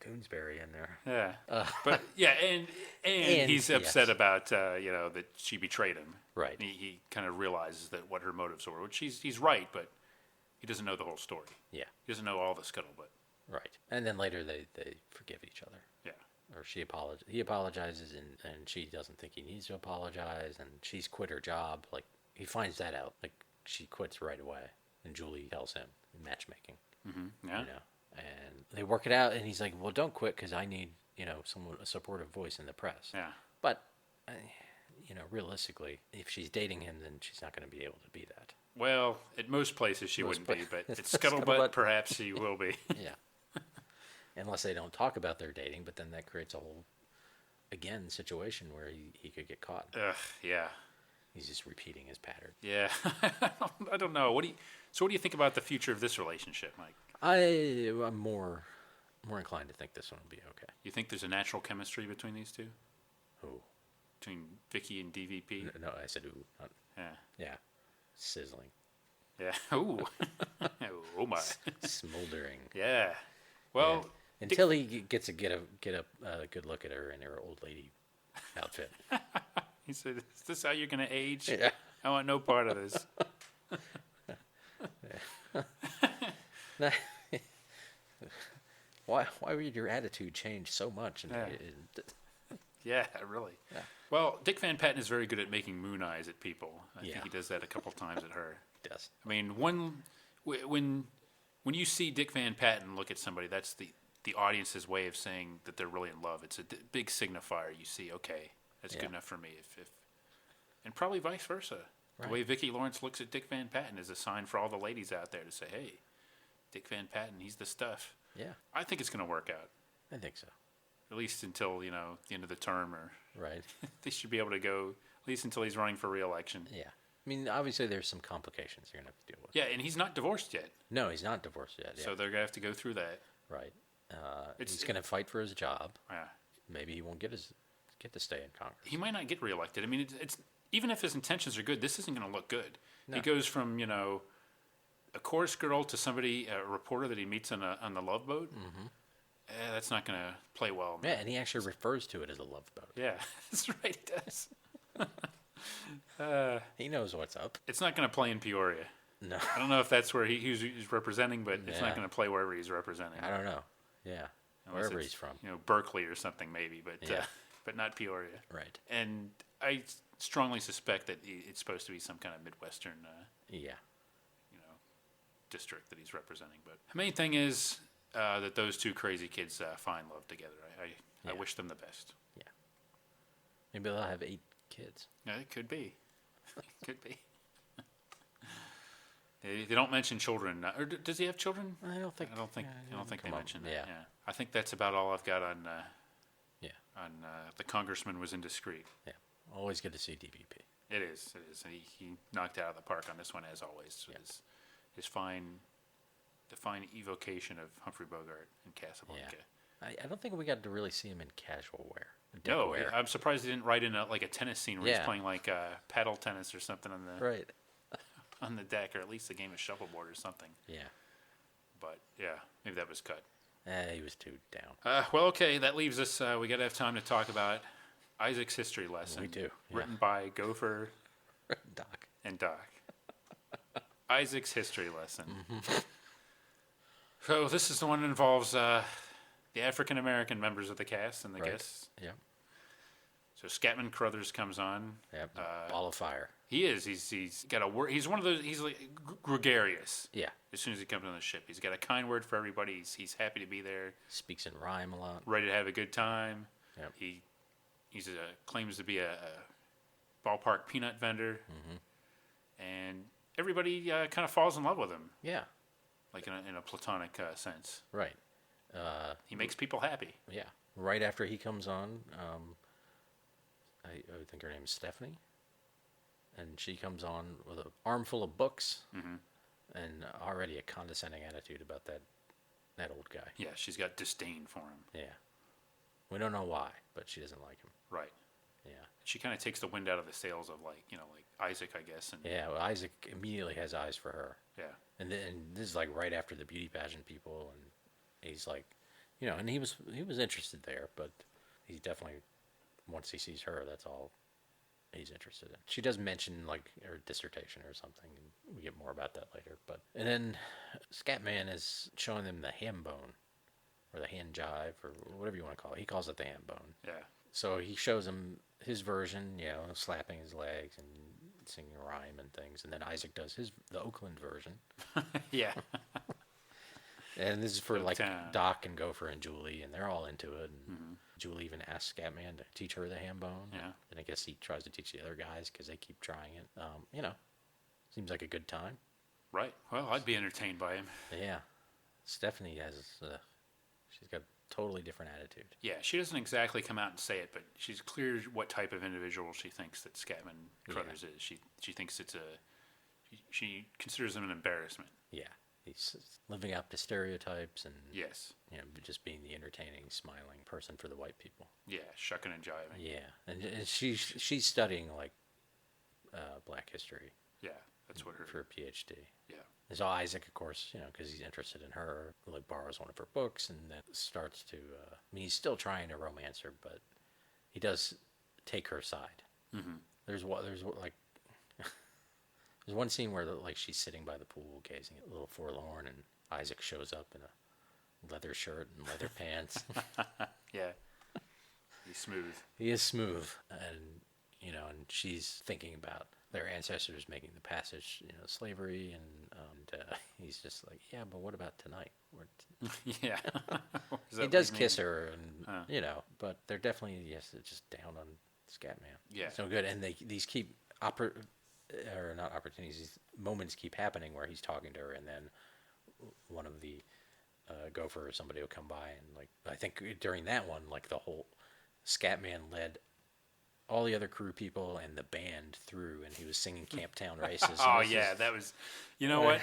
[SPEAKER 6] Doonesbury in there.
[SPEAKER 5] Yeah. But yeah, and he's upset about that she betrayed him.
[SPEAKER 6] Right.
[SPEAKER 5] And he kind of realizes that what her motives were, which he's right, but he doesn't know the whole story.
[SPEAKER 6] Yeah.
[SPEAKER 5] He doesn't know all the Scuttlebutt.
[SPEAKER 6] Right. And then later they forgive each other.
[SPEAKER 5] Yeah.
[SPEAKER 6] Or he apologizes and she doesn't think he needs to apologize, and she's quit her job. Like, he finds that out. Like, she quits right away. And Julie tells him in matchmaking.
[SPEAKER 5] Mm-hmm. Yeah.
[SPEAKER 6] And they work it out, and he's like, well, don't quit because I need, a supportive voice in the press.
[SPEAKER 5] Yeah.
[SPEAKER 6] But, realistically, if she's dating him, then she's not going to be able to be that.
[SPEAKER 5] Well, at most places she wouldn't be, but at Scuttlebutt, perhaps she will be.
[SPEAKER 6] Yeah. Unless they don't talk about their dating, but then that creates a whole, again, situation where he could get caught.
[SPEAKER 5] Ugh, yeah.
[SPEAKER 6] He's just repeating his pattern.
[SPEAKER 5] Yeah. I don't know. What do you think about the future of this relationship, Mike?
[SPEAKER 6] I'm more inclined to think this one will be okay.
[SPEAKER 5] You think there's a natural chemistry between these two?
[SPEAKER 6] Who?
[SPEAKER 5] Between Vicki and DVP?
[SPEAKER 6] No, I said ooh.
[SPEAKER 5] Yeah.
[SPEAKER 6] Yeah. Sizzling.
[SPEAKER 5] Yeah. Ooh. Oh my.
[SPEAKER 6] Smoldering.
[SPEAKER 5] Yeah. Well,
[SPEAKER 6] yeah. Until he gets to get a good look at her in her old lady outfit.
[SPEAKER 5] He said, "Is this how you're going to age?
[SPEAKER 6] Yeah.
[SPEAKER 5] I want no part of this."
[SPEAKER 6] Why would your attitude change so much?
[SPEAKER 5] Yeah, really. Yeah. Well, Dick Van Patten is very good at making moon eyes at people. I think he does that a couple times at her.
[SPEAKER 6] He does.
[SPEAKER 5] I mean, when you see Dick Van Patten look at somebody, that's the audience's way of saying that they're really in love. It's a big signifier. You see, okay, that's good enough for me. And probably vice versa. Right. The way Vicki Lawrence looks at Dick Van Patten is a sign for all the ladies out there to say, hey, Dick Van Patten, he's the stuff.
[SPEAKER 6] Yeah.
[SPEAKER 5] I think it's going to work out.
[SPEAKER 6] I think so.
[SPEAKER 5] At least until, the end of the term. Or
[SPEAKER 6] right.
[SPEAKER 5] They should be able to go at least until he's running for re-election.
[SPEAKER 6] Yeah. I mean, obviously there's some complications you're going to have to deal with.
[SPEAKER 5] Yeah, and he's not divorced yet.
[SPEAKER 6] No, he's not divorced yet. Yeah.
[SPEAKER 5] So they're going to have to go through that.
[SPEAKER 6] Right. He's going to fight for his job.
[SPEAKER 5] Yeah.
[SPEAKER 6] Maybe he won't get to stay in Congress.
[SPEAKER 5] He might not get reelected. I mean, it's even if his intentions are good, this isn't going to look good. No. He goes from a chorus girl to a reporter that he meets on the Love Boat. Mm-hmm. That's not going to play well.
[SPEAKER 6] Yeah, and he actually refers to it as a love boat.
[SPEAKER 5] Yeah, that's right. He does.
[SPEAKER 6] He knows what's up.
[SPEAKER 5] It's not going to play in Peoria.
[SPEAKER 6] No.
[SPEAKER 5] I don't know if that's where he's representing, but it's not going to play wherever he's representing.
[SPEAKER 6] I don't know. Yeah.
[SPEAKER 5] Unless
[SPEAKER 6] wherever he's from.
[SPEAKER 5] Berkeley or something maybe, but not Peoria.
[SPEAKER 6] Right.
[SPEAKER 5] And I strongly suspect that it's supposed to be some kind of Midwestern district that he's representing. But the main thing is that those two crazy kids find love together. I wish them the best.
[SPEAKER 6] Yeah. Maybe they'll have 8 kids.
[SPEAKER 5] Yeah, it could be. Could be. They don't mention children, or does he have children?
[SPEAKER 6] I don't think
[SPEAKER 5] they mention that.
[SPEAKER 6] Yeah.
[SPEAKER 5] I think that's about all I've got on.
[SPEAKER 6] Yeah.
[SPEAKER 5] On the Congressman was Indiscreet.
[SPEAKER 6] Yeah. Always good to see DVP.
[SPEAKER 5] It is. And he knocked it out of the park on this one as always.
[SPEAKER 6] Yeah.
[SPEAKER 5] His fine evocation of Humphrey Bogart in Casablanca.
[SPEAKER 6] Yeah. I don't think we got to really see him in casual wear.
[SPEAKER 5] No,
[SPEAKER 6] wear.
[SPEAKER 5] I'm surprised he didn't write in a tennis scene where he's playing like paddle tennis or something on the
[SPEAKER 6] right
[SPEAKER 5] on the deck, or at least a game of shuffleboard or something.
[SPEAKER 6] Yeah.
[SPEAKER 5] But yeah, maybe that was cut.
[SPEAKER 6] He was too down.
[SPEAKER 5] Well, okay, that leaves us. We got to have time to talk about Isaac's history lesson.
[SPEAKER 6] We do. Yeah.
[SPEAKER 5] Written by Gopher
[SPEAKER 6] Doc.
[SPEAKER 5] and Doc. Isaac's history lesson. Mm-hmm. So this is the one that involves the African American members of the cast and the guests.
[SPEAKER 6] Yeah.
[SPEAKER 5] So Scatman Crothers comes on.
[SPEAKER 6] Yeah. Ball of fire.
[SPEAKER 5] He is. He's got a word. He's one of those. He's like gregarious.
[SPEAKER 6] Yeah.
[SPEAKER 5] As soon as he comes on the ship, he's got a kind word for everybody. He's happy to be there.
[SPEAKER 6] Speaks in rhyme a lot.
[SPEAKER 5] Ready to have a good time.
[SPEAKER 6] Yep.
[SPEAKER 5] He claims to be a ballpark peanut vendor, and everybody kind of falls in love with him.
[SPEAKER 6] Yeah.
[SPEAKER 5] Like in a platonic sense.
[SPEAKER 6] Right.
[SPEAKER 5] He makes people happy.
[SPEAKER 6] Yeah. Right after he comes on, I think her name is Stephanie, and she comes on with an armful of books, and already a condescending attitude about that old guy.
[SPEAKER 5] Yeah, she's got disdain for him.
[SPEAKER 6] Yeah. We don't know why, but she doesn't like him.
[SPEAKER 5] Right.
[SPEAKER 6] Yeah.
[SPEAKER 5] She kind of takes the wind out of the sails of like Isaac, I guess. And
[SPEAKER 6] yeah. Well, Isaac immediately has eyes for her.
[SPEAKER 5] Yeah.
[SPEAKER 6] And this is like right after the beauty pageant people, and he's like, and he was interested there, but he's definitely, once he sees her, that's all he's interested in. She does mention like her dissertation or something, and we get more about that later. And then Scatman is showing them the ham bone, or the hand jive, or whatever you want to call it. He calls it the ham bone.
[SPEAKER 5] Yeah.
[SPEAKER 6] So he shows him his version, slapping his legs and singing a rhyme and things, and then Isaac does the Oakland version.
[SPEAKER 5] Yeah.
[SPEAKER 6] And this is for
[SPEAKER 5] Oaktown.
[SPEAKER 6] Doc and Gopher and Julie, and they're all into it. And Julie even asks Scatman to teach her the ham bone.
[SPEAKER 5] Yeah.
[SPEAKER 6] And I guess he tries to teach the other guys because they keep trying it. Seems like a good time.
[SPEAKER 5] Right. Well, I'd be entertained by him.
[SPEAKER 6] Yeah. Stephanie has, she's got a totally different attitude.
[SPEAKER 5] Yeah, she doesn't exactly come out and say it, but she's clear what type of individual she thinks that Scatman Crothers is. She thinks she considers him an embarrassment.
[SPEAKER 6] Yeah. He's living up to stereotypes and
[SPEAKER 5] yes,
[SPEAKER 6] just being the entertaining, smiling person for the white people.
[SPEAKER 5] Yeah, shucking and jiving.
[SPEAKER 6] Yeah, and she's studying like Black history.
[SPEAKER 5] Yeah, that's what her
[SPEAKER 6] for a PhD.
[SPEAKER 5] Yeah.
[SPEAKER 6] And so Isaac, of course, because he's interested in her, like borrows one of her books and then starts to. He's still trying to romance her, but he does take her side. Mm-hmm. There's one scene where she's sitting by the pool, gazing a little forlorn, and Isaac shows up in a leather shirt and leather pants.
[SPEAKER 5] Yeah, he's smooth.
[SPEAKER 6] He is smooth, and and she's thinking about their ancestors making the passage, slavery, and he's just like, yeah, but what about tonight?
[SPEAKER 5] Yeah,
[SPEAKER 6] he does kiss her, and but they're definitely just down on Scatman.
[SPEAKER 5] Yeah,
[SPEAKER 6] so good, and these keep or not opportunities, these moments keep happening where he's talking to her, and then one of the Gopher or somebody will come by, and I think during that one, the whole Scatman led all the other crew people and the band through, and he was singing Camptown Races.
[SPEAKER 5] Oh yeah, that was, what?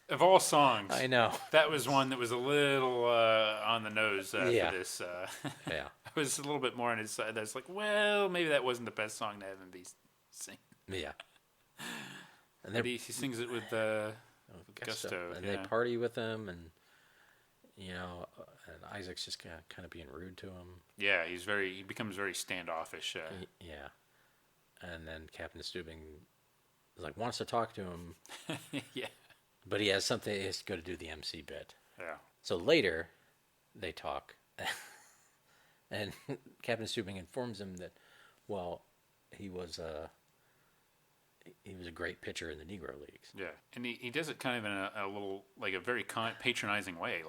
[SPEAKER 5] Of all songs,
[SPEAKER 6] I know
[SPEAKER 5] that was one that was a little on the nose for this.
[SPEAKER 6] Yeah,
[SPEAKER 5] I was a little bit more on his side. That's like, well, maybe that wasn't the best song to have him be sing.
[SPEAKER 6] Yeah,
[SPEAKER 5] and he sings it with gusto,
[SPEAKER 6] and they party with him, and and Isaac's just kind of being rude to him.
[SPEAKER 5] Yeah, he becomes very standoffish.
[SPEAKER 6] Yeah, and then Captain Stubing wants to talk to him.
[SPEAKER 5] Yeah,
[SPEAKER 6] but he has something. He has to go to do the MC bit.
[SPEAKER 5] Yeah.
[SPEAKER 6] So later, they talk, and Captain Stubing informs him that, he was a great pitcher in the Negro Leagues.
[SPEAKER 5] Yeah, and he does it kind of in a little, a very patronizing way.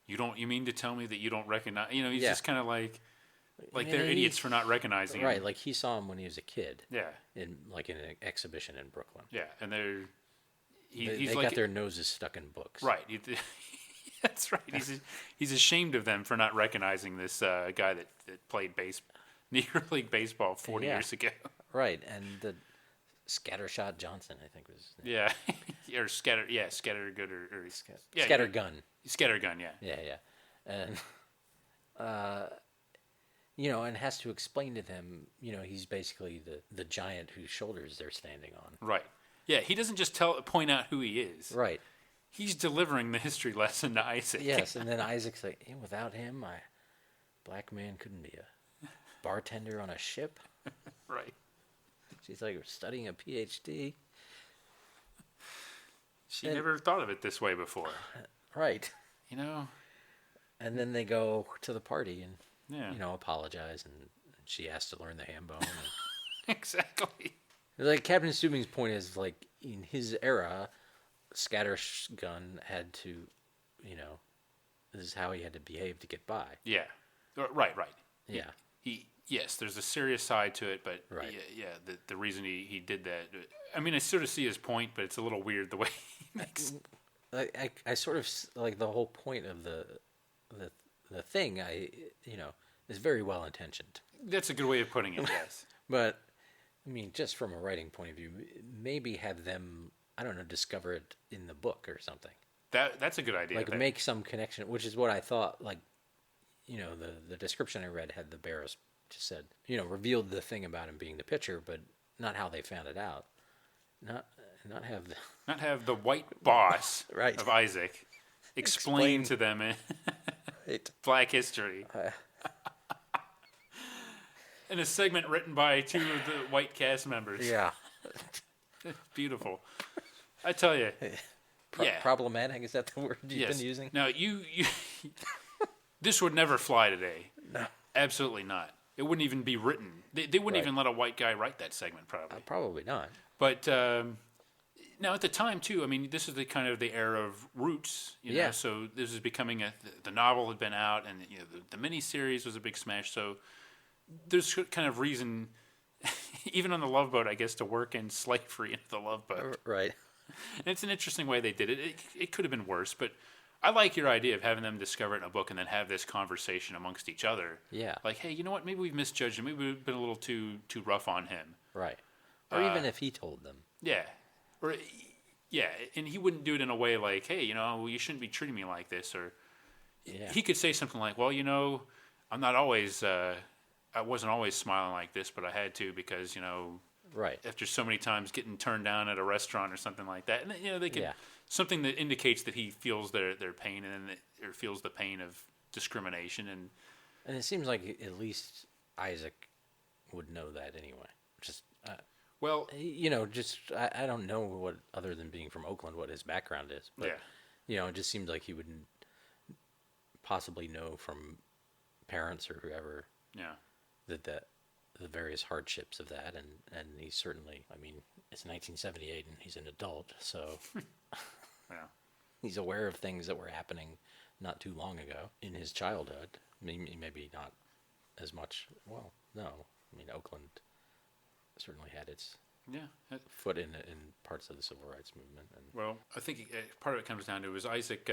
[SPEAKER 5] You mean to tell me that you don't recognize? He's
[SPEAKER 6] Yeah.
[SPEAKER 5] just kind of like
[SPEAKER 6] Man,
[SPEAKER 5] they're idiots for not recognizing him.
[SPEAKER 6] Right, like he saw him when he was a kid.
[SPEAKER 5] Yeah.
[SPEAKER 6] In an exhibition in Brooklyn.
[SPEAKER 5] Yeah, and they
[SPEAKER 6] They
[SPEAKER 5] like,
[SPEAKER 6] got their noses stuck in books.
[SPEAKER 5] right. That's right. He's ashamed of them for not recognizing this guy that played Negro League baseball 40 years ago.
[SPEAKER 6] Right, and the Scattershot Johnson, I think was.
[SPEAKER 5] Yeah, or Scattergood or
[SPEAKER 6] Scattergun.
[SPEAKER 5] Scattergun, yeah.
[SPEAKER 6] Yeah, and and has to explain to them, he's basically the giant whose shoulders they're standing on.
[SPEAKER 5] Right. Yeah, he doesn't just point out who he is.
[SPEAKER 6] Right.
[SPEAKER 5] He's delivering the history lesson to Isaac.
[SPEAKER 6] Yes, and then Isaac's like, without him, black man couldn't be a bartender on a ship.
[SPEAKER 5] Right.
[SPEAKER 6] She's like, studying a PhD.
[SPEAKER 5] She never thought of it this way before.
[SPEAKER 6] Right.
[SPEAKER 5] And
[SPEAKER 6] then they go to the party and,
[SPEAKER 5] yeah.
[SPEAKER 6] Apologize, and she has to learn the ham bone.
[SPEAKER 5] Exactly.
[SPEAKER 6] Like, Captain Stubing's point is, like, in his era, Scattergun had to, this is how he had to behave to get by.
[SPEAKER 5] Yeah. Right.
[SPEAKER 6] Yeah.
[SPEAKER 5] Yes, there's a serious side to it, but
[SPEAKER 6] right.
[SPEAKER 5] Yeah, the reason he did that, I mean, I sort of see his point, but it's a little weird the way he makes.
[SPEAKER 6] I sort of like the whole point of the thing. Is very well intentioned.
[SPEAKER 5] That's a good way of putting it. Yes,
[SPEAKER 6] but I mean, just from a writing point of view, maybe have them, I don't know, discover it in the book or something.
[SPEAKER 5] That's a good idea.
[SPEAKER 6] Like make some connection, which is what I thought. Like, the description I read had the Barrows just said, revealed the thing about him being the pitcher, but not how they found it out. Not have the white boss right.
[SPEAKER 5] of Isaac explain to them
[SPEAKER 6] right.
[SPEAKER 5] Black history. In a segment written by two of the white cast members.
[SPEAKER 6] Yeah.
[SPEAKER 5] Beautiful. I tell you.
[SPEAKER 6] Problematic, is that the word you've been using?
[SPEAKER 5] No, you this would never fly today.
[SPEAKER 6] No.
[SPEAKER 5] Absolutely not. It wouldn't even be written. They wouldn't even let a white guy write that segment, probably.
[SPEAKER 6] Probably not.
[SPEAKER 5] But now at the time too, I mean, this is the kind of the era of Roots, know. So this is becoming the novel had been out, and the miniseries was a big smash. So there's kind of reason, even on the Love Boat, I guess, to work in slavery into the Love Boat.
[SPEAKER 6] Right.
[SPEAKER 5] And it's an interesting way they did it. It could have been worse, but I like your idea of having them discover it in a book and then have this conversation amongst each other.
[SPEAKER 6] Yeah.
[SPEAKER 5] Like, hey, you know what? Maybe we've misjudged him. Maybe we've been a little too rough on him.
[SPEAKER 6] Right. Or even if he told them.
[SPEAKER 5] Yeah. Or, yeah, and he wouldn't do it in a way like, hey, you shouldn't be treating me like this. Or he could say something like, well, I'm not always, I wasn't always smiling like this, but I had to because,
[SPEAKER 6] right.
[SPEAKER 5] after so many times getting turned down at a restaurant or something like that. And, they could, something that indicates that he feels their pain or feels the pain of discrimination.
[SPEAKER 6] And it seems like at least Isaac would know that anyway. Just,
[SPEAKER 5] well,
[SPEAKER 6] I don't know what, other than being from Oakland, what his background is. But, it just seems like he wouldn't possibly know from parents or whoever that the various hardships of that. And he certainly, I mean, it's 1978 and he's an adult, so he's aware of things that were happening not too long ago in his childhood. I mean, maybe not as much. Well, no. I mean, Oakland certainly had its foot in parts of the civil rights movement. And
[SPEAKER 5] well, I think part of it comes down to was Isaac.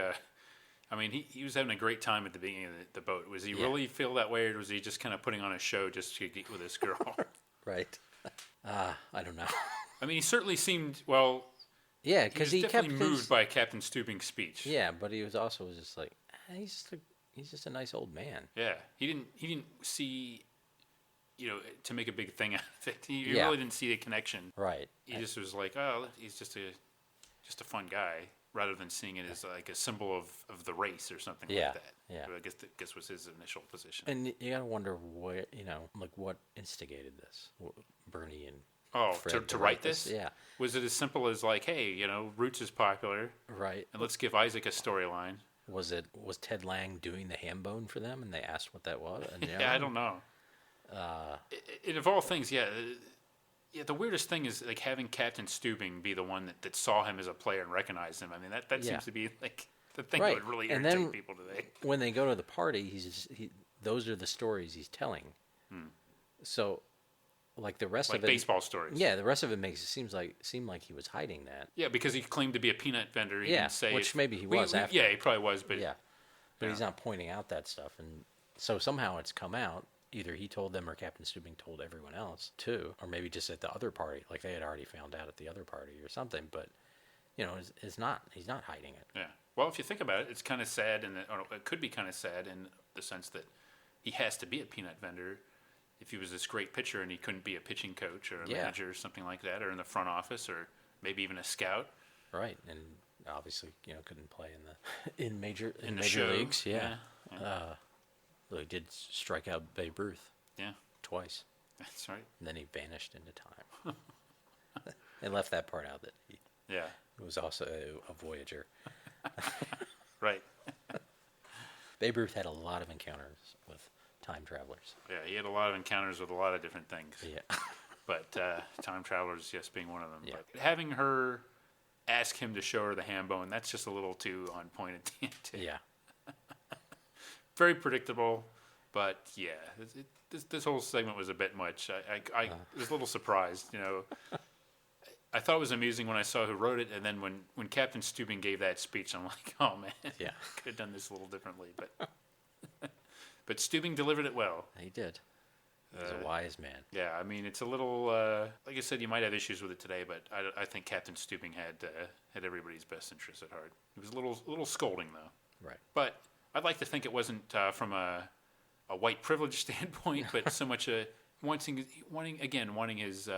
[SPEAKER 5] I mean, he was having a great time at the beginning of the boat. Was he really feel that way, or was he just kind of putting on a show just to get with this girl?
[SPEAKER 6] Right. I don't know.
[SPEAKER 5] I mean, he certainly seemed well.
[SPEAKER 6] Yeah, because he kept
[SPEAKER 5] moved by Captain Stubing's speech.
[SPEAKER 6] Yeah, but he was also just like he's just a nice old man.
[SPEAKER 5] Yeah, he didn't see, to make a big thing out of it. He really didn't see the connection.
[SPEAKER 6] Right.
[SPEAKER 5] He just was like, oh, he's just a fun guy, rather than seeing it as like a symbol of the race or something like that.
[SPEAKER 6] Yeah.
[SPEAKER 5] I guess was his initial position.
[SPEAKER 6] And you gotta wonder what what instigated this, Bernie and.
[SPEAKER 5] Oh,
[SPEAKER 6] Fred
[SPEAKER 5] to write this?
[SPEAKER 6] Yeah.
[SPEAKER 5] Was it as simple as like, hey, Roots is popular,
[SPEAKER 6] right?
[SPEAKER 5] And let's give Isaac a storyline.
[SPEAKER 6] Was Ted Lange doing the ham bone for them, and they asked what that was? And,
[SPEAKER 5] yeah, I don't know. Of all things, the weirdest thing is like having Captain Stubing be the one that saw him as a player and recognized him. I mean, that seems to be like the thing
[SPEAKER 6] Right.
[SPEAKER 5] that would really
[SPEAKER 6] And
[SPEAKER 5] irritate
[SPEAKER 6] then
[SPEAKER 5] people today.
[SPEAKER 6] when they go to the party, those are the stories he's telling. So, like the rest
[SPEAKER 5] Like
[SPEAKER 6] of it,
[SPEAKER 5] baseball stories.
[SPEAKER 6] Yeah, the rest of it seem like he was hiding that.
[SPEAKER 5] Yeah, because he claimed to be a peanut vendor. He didn't say
[SPEAKER 6] which maybe he was after.
[SPEAKER 5] Yeah, he probably was, but
[SPEAKER 6] But he's not pointing out that stuff, and so somehow it's come out. Either he told them, or Captain Stubing told everyone else too, or maybe just at the other party, like they had already found out at the other party or something. But he's not hiding it.
[SPEAKER 5] Yeah. Well, if you think about it, it's kind of sad, or it could be kind of sad in the sense that he has to be a peanut vendor if he was this great pitcher and he couldn't be a pitching coach or a manager or something like that, or in the front office, or maybe even a scout.
[SPEAKER 6] Right, and obviously, couldn't play in major
[SPEAKER 5] show.
[SPEAKER 6] leagues. Yeah.
[SPEAKER 5] Yeah.
[SPEAKER 6] He did strike out Babe Ruth.
[SPEAKER 5] Yeah.
[SPEAKER 6] Twice.
[SPEAKER 5] That's right.
[SPEAKER 6] And then he vanished into time. They left that part out that he was also a voyager.
[SPEAKER 5] Right.
[SPEAKER 6] Babe Ruth had a lot of encounters with time travelers.
[SPEAKER 5] Yeah, he had a lot of encounters with a lot of different things.
[SPEAKER 6] Yeah.
[SPEAKER 5] But time travelers, yes, being one of them.
[SPEAKER 6] Yeah.
[SPEAKER 5] But having her ask him to show her the ham bone, that's just a little too on point at the end, too.
[SPEAKER 6] Yeah.
[SPEAKER 5] Very predictable, but yeah, this whole segment was a bit much. I was a little surprised, I thought it was amusing when I saw who wrote it, and then when Captain Stubing gave that speech, I'm like, oh man,
[SPEAKER 6] Yeah.
[SPEAKER 5] could have done this a little differently, but Stubing delivered it well.
[SPEAKER 6] He did. He's a wise man.
[SPEAKER 5] Yeah, I mean, it's a little, like I said, you might have issues with it today, but I think Captain Stubing had everybody's best interest at heart. It was a little scolding though.
[SPEAKER 6] Right.
[SPEAKER 5] But I'd like to think it wasn't from a white privilege standpoint, but so much wanting his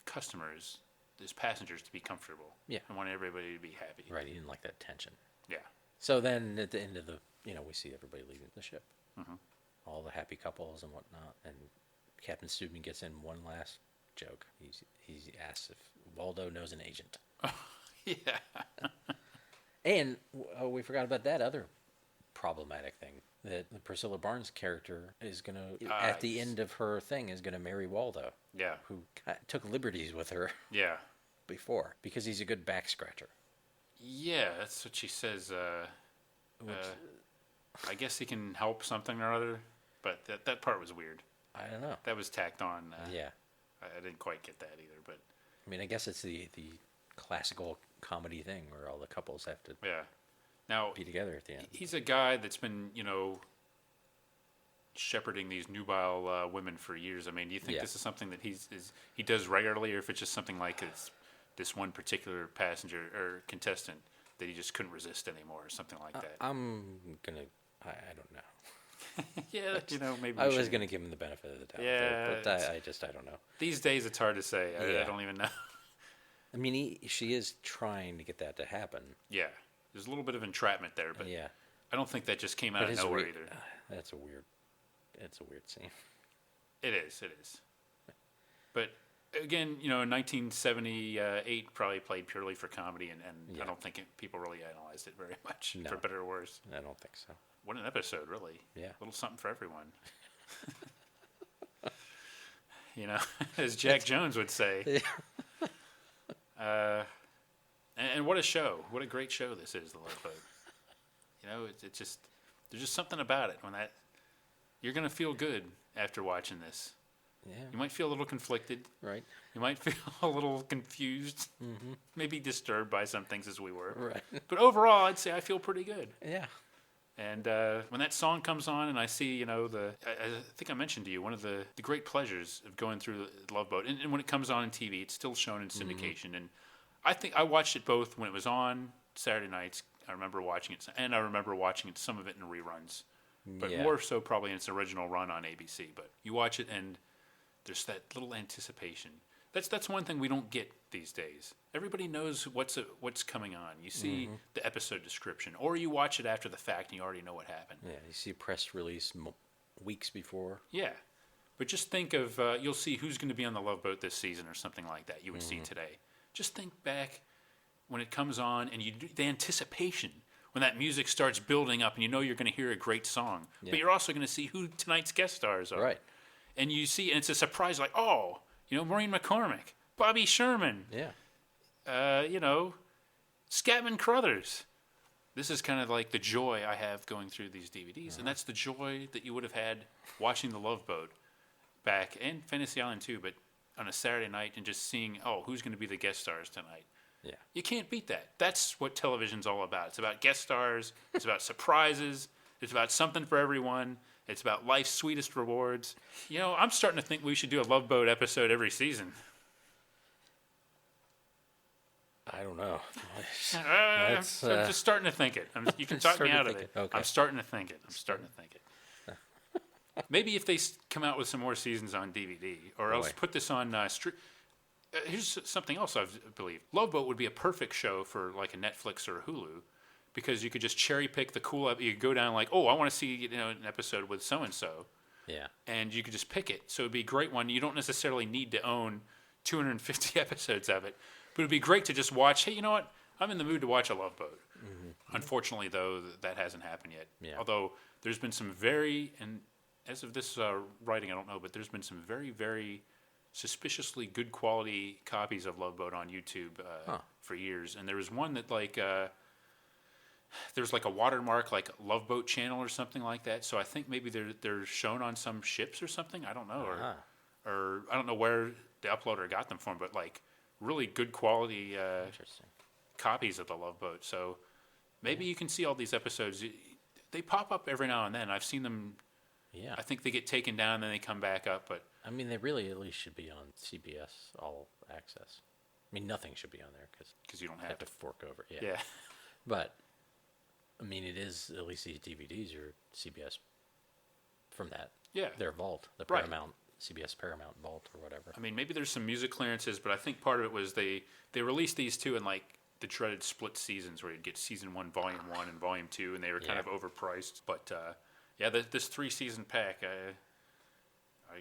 [SPEAKER 5] customers, his passengers, to be comfortable.
[SPEAKER 6] Yeah.
[SPEAKER 5] And wanting everybody to be happy.
[SPEAKER 6] Right. He didn't like that tension.
[SPEAKER 5] Yeah.
[SPEAKER 6] So then at the end of we see everybody leaving the ship.
[SPEAKER 5] Mm-hmm.
[SPEAKER 6] All the happy couples and whatnot. And Captain Stubing gets in one last joke. He asks if Waldo knows an agent.
[SPEAKER 5] Yeah.
[SPEAKER 6] And we forgot about that other problematic thing, that the Priscilla Barnes character is going to, at the end of her thing, is going to marry Waldo.
[SPEAKER 5] Yeah.
[SPEAKER 6] Who took liberties with her
[SPEAKER 5] Yeah.
[SPEAKER 6] before, because he's a good back scratcher.
[SPEAKER 5] Yeah, that's what she says. I guess he can help something or other, but that part was weird.
[SPEAKER 6] I don't know.
[SPEAKER 5] That was tacked on.
[SPEAKER 6] Yeah.
[SPEAKER 5] I didn't quite get that either, but
[SPEAKER 6] I mean, I guess it's the classical comedy thing where all the couples have to
[SPEAKER 5] yeah. Now
[SPEAKER 6] be together at the end.
[SPEAKER 5] he's a guy that's been, shepherding these nubile women for years. I mean, do you think this is something that he does regularly, or if it's just something like it's this one particular passenger or contestant that he just couldn't resist anymore, or something like that?
[SPEAKER 6] I'm gonna. I don't know.
[SPEAKER 5] Yeah, maybe
[SPEAKER 6] I was gonna give him the benefit of the doubt.
[SPEAKER 5] Yeah,
[SPEAKER 6] but I don't know.
[SPEAKER 5] These days it's hard to say. I don't even know.
[SPEAKER 6] I mean, she is trying to get that to happen.
[SPEAKER 5] Yeah, there's a little bit of entrapment there, but
[SPEAKER 6] Yeah.
[SPEAKER 5] I don't think that just came out of nowhere either.
[SPEAKER 6] It's a weird scene.
[SPEAKER 5] It is. But again, 1978 probably played purely for comedy, and I don't think people really analyzed it very much, for better or worse.
[SPEAKER 6] I don't think so.
[SPEAKER 5] What an episode, really.
[SPEAKER 6] Yeah.
[SPEAKER 5] A little something for everyone. As Jack Jones would say. And what a show. What a great show this is, The Love Boat. It's just, there's just something about it when you're going to feel good after watching this.
[SPEAKER 6] Yeah.
[SPEAKER 5] You might feel a little conflicted.
[SPEAKER 6] Right.
[SPEAKER 5] You might feel a little confused, maybe disturbed by some things as we were.
[SPEAKER 6] Right.
[SPEAKER 5] But overall, I'd say I feel pretty good.
[SPEAKER 6] Yeah.
[SPEAKER 5] And when that song comes on and I see, I think I mentioned to you, one of the great pleasures of going through the Love Boat, and when it comes on TV, it's still shown in syndication. And I think I watched it both when it was on Saturday nights. I remember watching it, and I remember watching it, some of it in reruns. But more so probably in its original run on ABC. But you watch it and there's that little anticipation. That's one thing we don't get these days. Everybody knows what's coming on. You see the episode description, or you watch it after the fact and you already know what happened.
[SPEAKER 6] Yeah, you see press release weeks before.
[SPEAKER 5] Yeah, but just think of you'll see who's going to be on the Love Boat this season or something like that. You would see today. Just think back when it comes on and the anticipation when that music starts building up and you're going to hear a great song. Yeah. But you're also going to see who tonight's guest stars are.
[SPEAKER 6] Right.
[SPEAKER 5] And you see, and it's a surprise, like, Maureen McCormick, Bobby Sherman.
[SPEAKER 6] Yeah.
[SPEAKER 5] Scatman Crothers. This is kind of like the joy I have going through these DVDs, and that's the joy that you would have had watching The Love Boat back, and Fantasy Island too, but on a Saturday night and just seeing, who's going to be the guest stars tonight.
[SPEAKER 6] Yeah.
[SPEAKER 5] You can't beat that. That's what television's all about. It's about guest stars. It's about surprises. It's about something for everyone. It's about life's sweetest rewards. I'm starting to think we should do a Love Boat episode every season.
[SPEAKER 6] I don't know.
[SPEAKER 5] I'm just starting to think it. You can talk me out of it.
[SPEAKER 6] Okay.
[SPEAKER 5] I'm starting to think it. Maybe if they come out with some more seasons on DVD, or else put this on here's something else I believe. Love Boat would be a perfect show for like a Netflix or a Hulu, because you could just cherry pick the cool. You could go down like, I want to see an episode with so and so.
[SPEAKER 6] Yeah. And
[SPEAKER 5] you could just pick it. So it'd be a great one. You don't necessarily need to own 250 episodes of it. But it'd be great to just watch, hey, you know what? I'm in the mood to watch a Love Boat. Mm-hmm. Unfortunately, though, that hasn't happened yet.
[SPEAKER 6] Yeah.
[SPEAKER 5] Although there's been some and as of this writing, I don't know, but there's been some very, very suspiciously good quality copies of Love Boat on YouTube for years. And there was one that, there's like a watermark, like Love Boat channel or something like that. So I think maybe they're shown on some ships or something. I don't know. Or I don't know where the uploader got them from, but really good quality copies of the Love Boat. So maybe you can see all these episodes. They pop up every now and then. I've seen them. Yeah. I think they get taken down and then they come back up. But
[SPEAKER 6] I mean, they really at least should be on CBS All Access. I mean, nothing should be on there because
[SPEAKER 5] you don't have
[SPEAKER 6] to fork over.
[SPEAKER 5] Yeah.
[SPEAKER 6] But I mean, it is at least these DVDs are CBS from that.
[SPEAKER 5] Yeah.
[SPEAKER 6] Their vault, the Paramount. CBS Paramount Vault or whatever.
[SPEAKER 5] I mean, maybe there's some music clearances, but I think part of it was they released these two in the dreaded split seasons where you'd get season 1, volume 1, and volume 2, and they were kind of overpriced. But this 3-season pack, I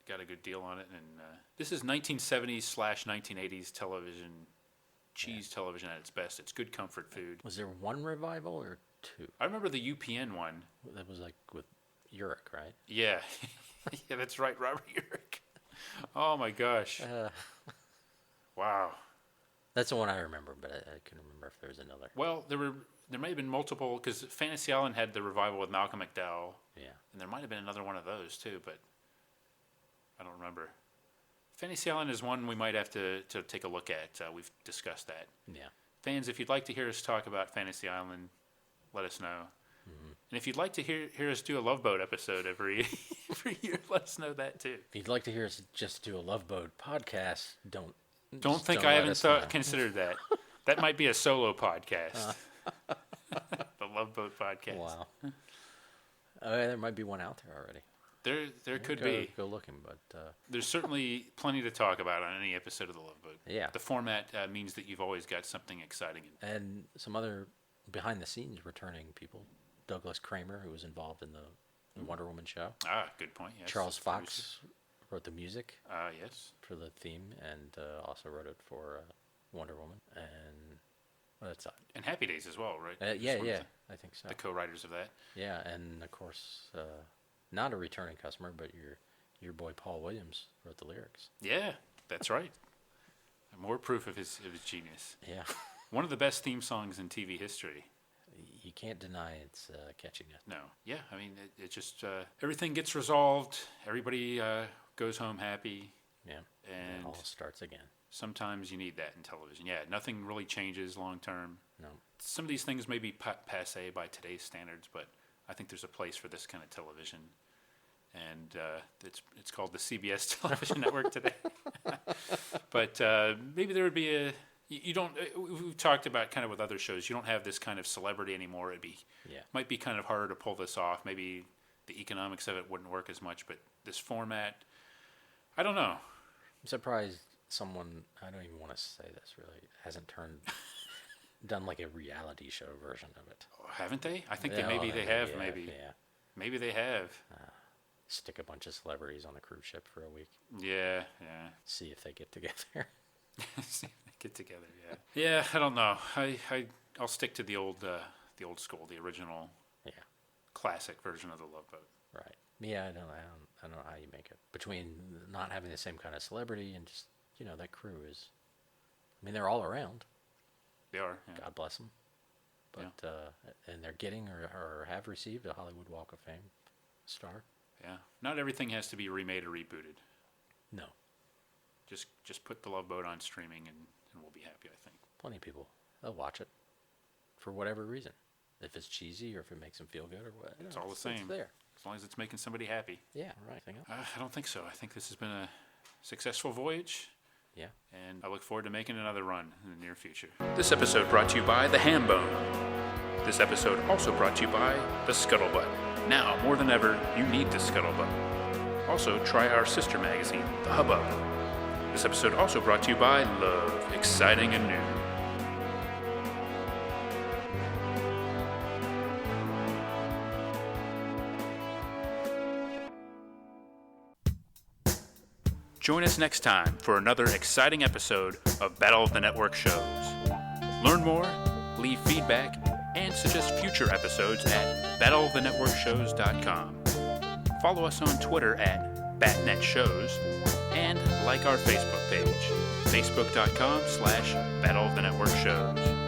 [SPEAKER 5] got a good deal on it, and this is 1970s/1980s television, cheese television at its best. It's good comfort food.
[SPEAKER 6] Was there one revival or two?
[SPEAKER 5] I remember the UPN one.
[SPEAKER 6] That was with Urich, right?
[SPEAKER 5] Yeah. Yeah, that's right, Robert Urich. Oh my gosh! Wow.
[SPEAKER 6] That's the one I remember, but I couldn't remember if there was another.
[SPEAKER 5] Well, there may have been multiple, because Fantasy Island had the revival with Malcolm McDowell.
[SPEAKER 6] Yeah. And
[SPEAKER 5] there might have been another one of those too, but I don't remember. Fantasy Island is one we might have to take a look at. We've discussed that.
[SPEAKER 6] Yeah.
[SPEAKER 5] Fans, if you'd like to hear us talk about Fantasy Island, let us know. Mm-hmm. And if you'd like to hear us do a Love Boat episode every year, let us know that too.
[SPEAKER 6] If you'd like to hear us just do a Love Boat podcast, don't
[SPEAKER 5] think I haven't considered that. That might be a solo podcast. The Love Boat podcast.
[SPEAKER 6] Wow. There might be one out there already.
[SPEAKER 5] There could be.
[SPEAKER 6] Go looking, but
[SPEAKER 5] there's certainly plenty to talk about on any episode of the Love Boat.
[SPEAKER 6] Yeah.
[SPEAKER 5] The format means that you've always got something exciting.
[SPEAKER 6] And some other behind-the-scenes returning people. Douglas Kramer, who was involved in the Wonder Woman show.
[SPEAKER 5] Ah, good point. Yes.
[SPEAKER 6] Charles Fox wrote the music.
[SPEAKER 5] Yes.
[SPEAKER 6] For the theme, and also wrote it for Wonder Woman, and that's
[SPEAKER 5] and Happy Days as well, right?
[SPEAKER 6] Yeah, I think so.
[SPEAKER 5] The co-writers of that.
[SPEAKER 6] Yeah, and of course, not a returning customer, but your boy Paul Williams wrote the lyrics.
[SPEAKER 5] Yeah, that's right. More proof of his genius.
[SPEAKER 6] Yeah.
[SPEAKER 5] One of the best theme songs in TV history.
[SPEAKER 6] You can't deny its catchiness.
[SPEAKER 5] No. Yeah, I mean, it just, everything gets resolved. Everybody goes home happy.
[SPEAKER 6] Yeah.
[SPEAKER 5] And
[SPEAKER 6] it all starts again.
[SPEAKER 5] Sometimes you need that in television. Yeah, nothing really changes long term.
[SPEAKER 6] No.
[SPEAKER 5] Some of these things may be passé by today's standards, but I think there's a place for this kind of television. And it's called the CBS television network today. But maybe there would be you don't. We've talked about kind of with other shows. You don't have this kind of celebrity anymore. Might be kind of harder to pull this off. Maybe the economics of it wouldn't work as much. But this format, I don't know.
[SPEAKER 6] I'm surprised someone. I don't even want to say this. Really, hasn't done like a reality show version of it.
[SPEAKER 5] Oh, haven't they? I think they have.
[SPEAKER 6] Yeah,
[SPEAKER 5] maybe.
[SPEAKER 6] Yeah.
[SPEAKER 5] Maybe they have.
[SPEAKER 6] Stick a bunch of celebrities on a cruise ship for a week.
[SPEAKER 5] Yeah.
[SPEAKER 6] See if they get together.
[SPEAKER 5] Get together, yeah. I don't know. I'll stick to the old school, the original, classic version of the Love Boat.
[SPEAKER 6] Right. Yeah, I don't know how you make it between not having the same kind of celebrity and just that crew is. I mean, they're all around.
[SPEAKER 5] They are. Yeah.
[SPEAKER 6] God bless them. but and they're getting or have received a Hollywood Walk of Fame star.
[SPEAKER 5] Yeah, not everything has to be remade or rebooted.
[SPEAKER 6] No,
[SPEAKER 5] just put The Love Boat on streaming and we'll be happy, I think.
[SPEAKER 6] plenty of people, they'll watch it for whatever reason. If it's cheesy or if it makes them feel good or what.
[SPEAKER 5] It's all the same.
[SPEAKER 6] It's there.
[SPEAKER 5] As long as it's making somebody happy.
[SPEAKER 6] Yeah, right.
[SPEAKER 5] I don't think so. I think this has been a successful voyage.
[SPEAKER 6] Yeah.
[SPEAKER 5] And I look forward to making another run in the near future. This episode brought to you by the Ham Bone. This episode also brought to you by the Scuttlebutt. Now, more than ever, you need the Scuttlebutt. Also, try our sister magazine, the Hubbub. This episode also brought to you by Love, exciting and new. Join us next time for another exciting episode of Battle of the Network shows. Learn more, leave feedback, and suggest future episodes at battleofthenetworkshows.com. Follow us on Twitter at BatNetShows and like our Facebook page, facebook.com/battleofthenetworkshows.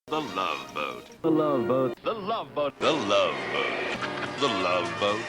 [SPEAKER 2] The Love Boat. The Love Boat. The Love Boat. The Love Boat. The Love Boat.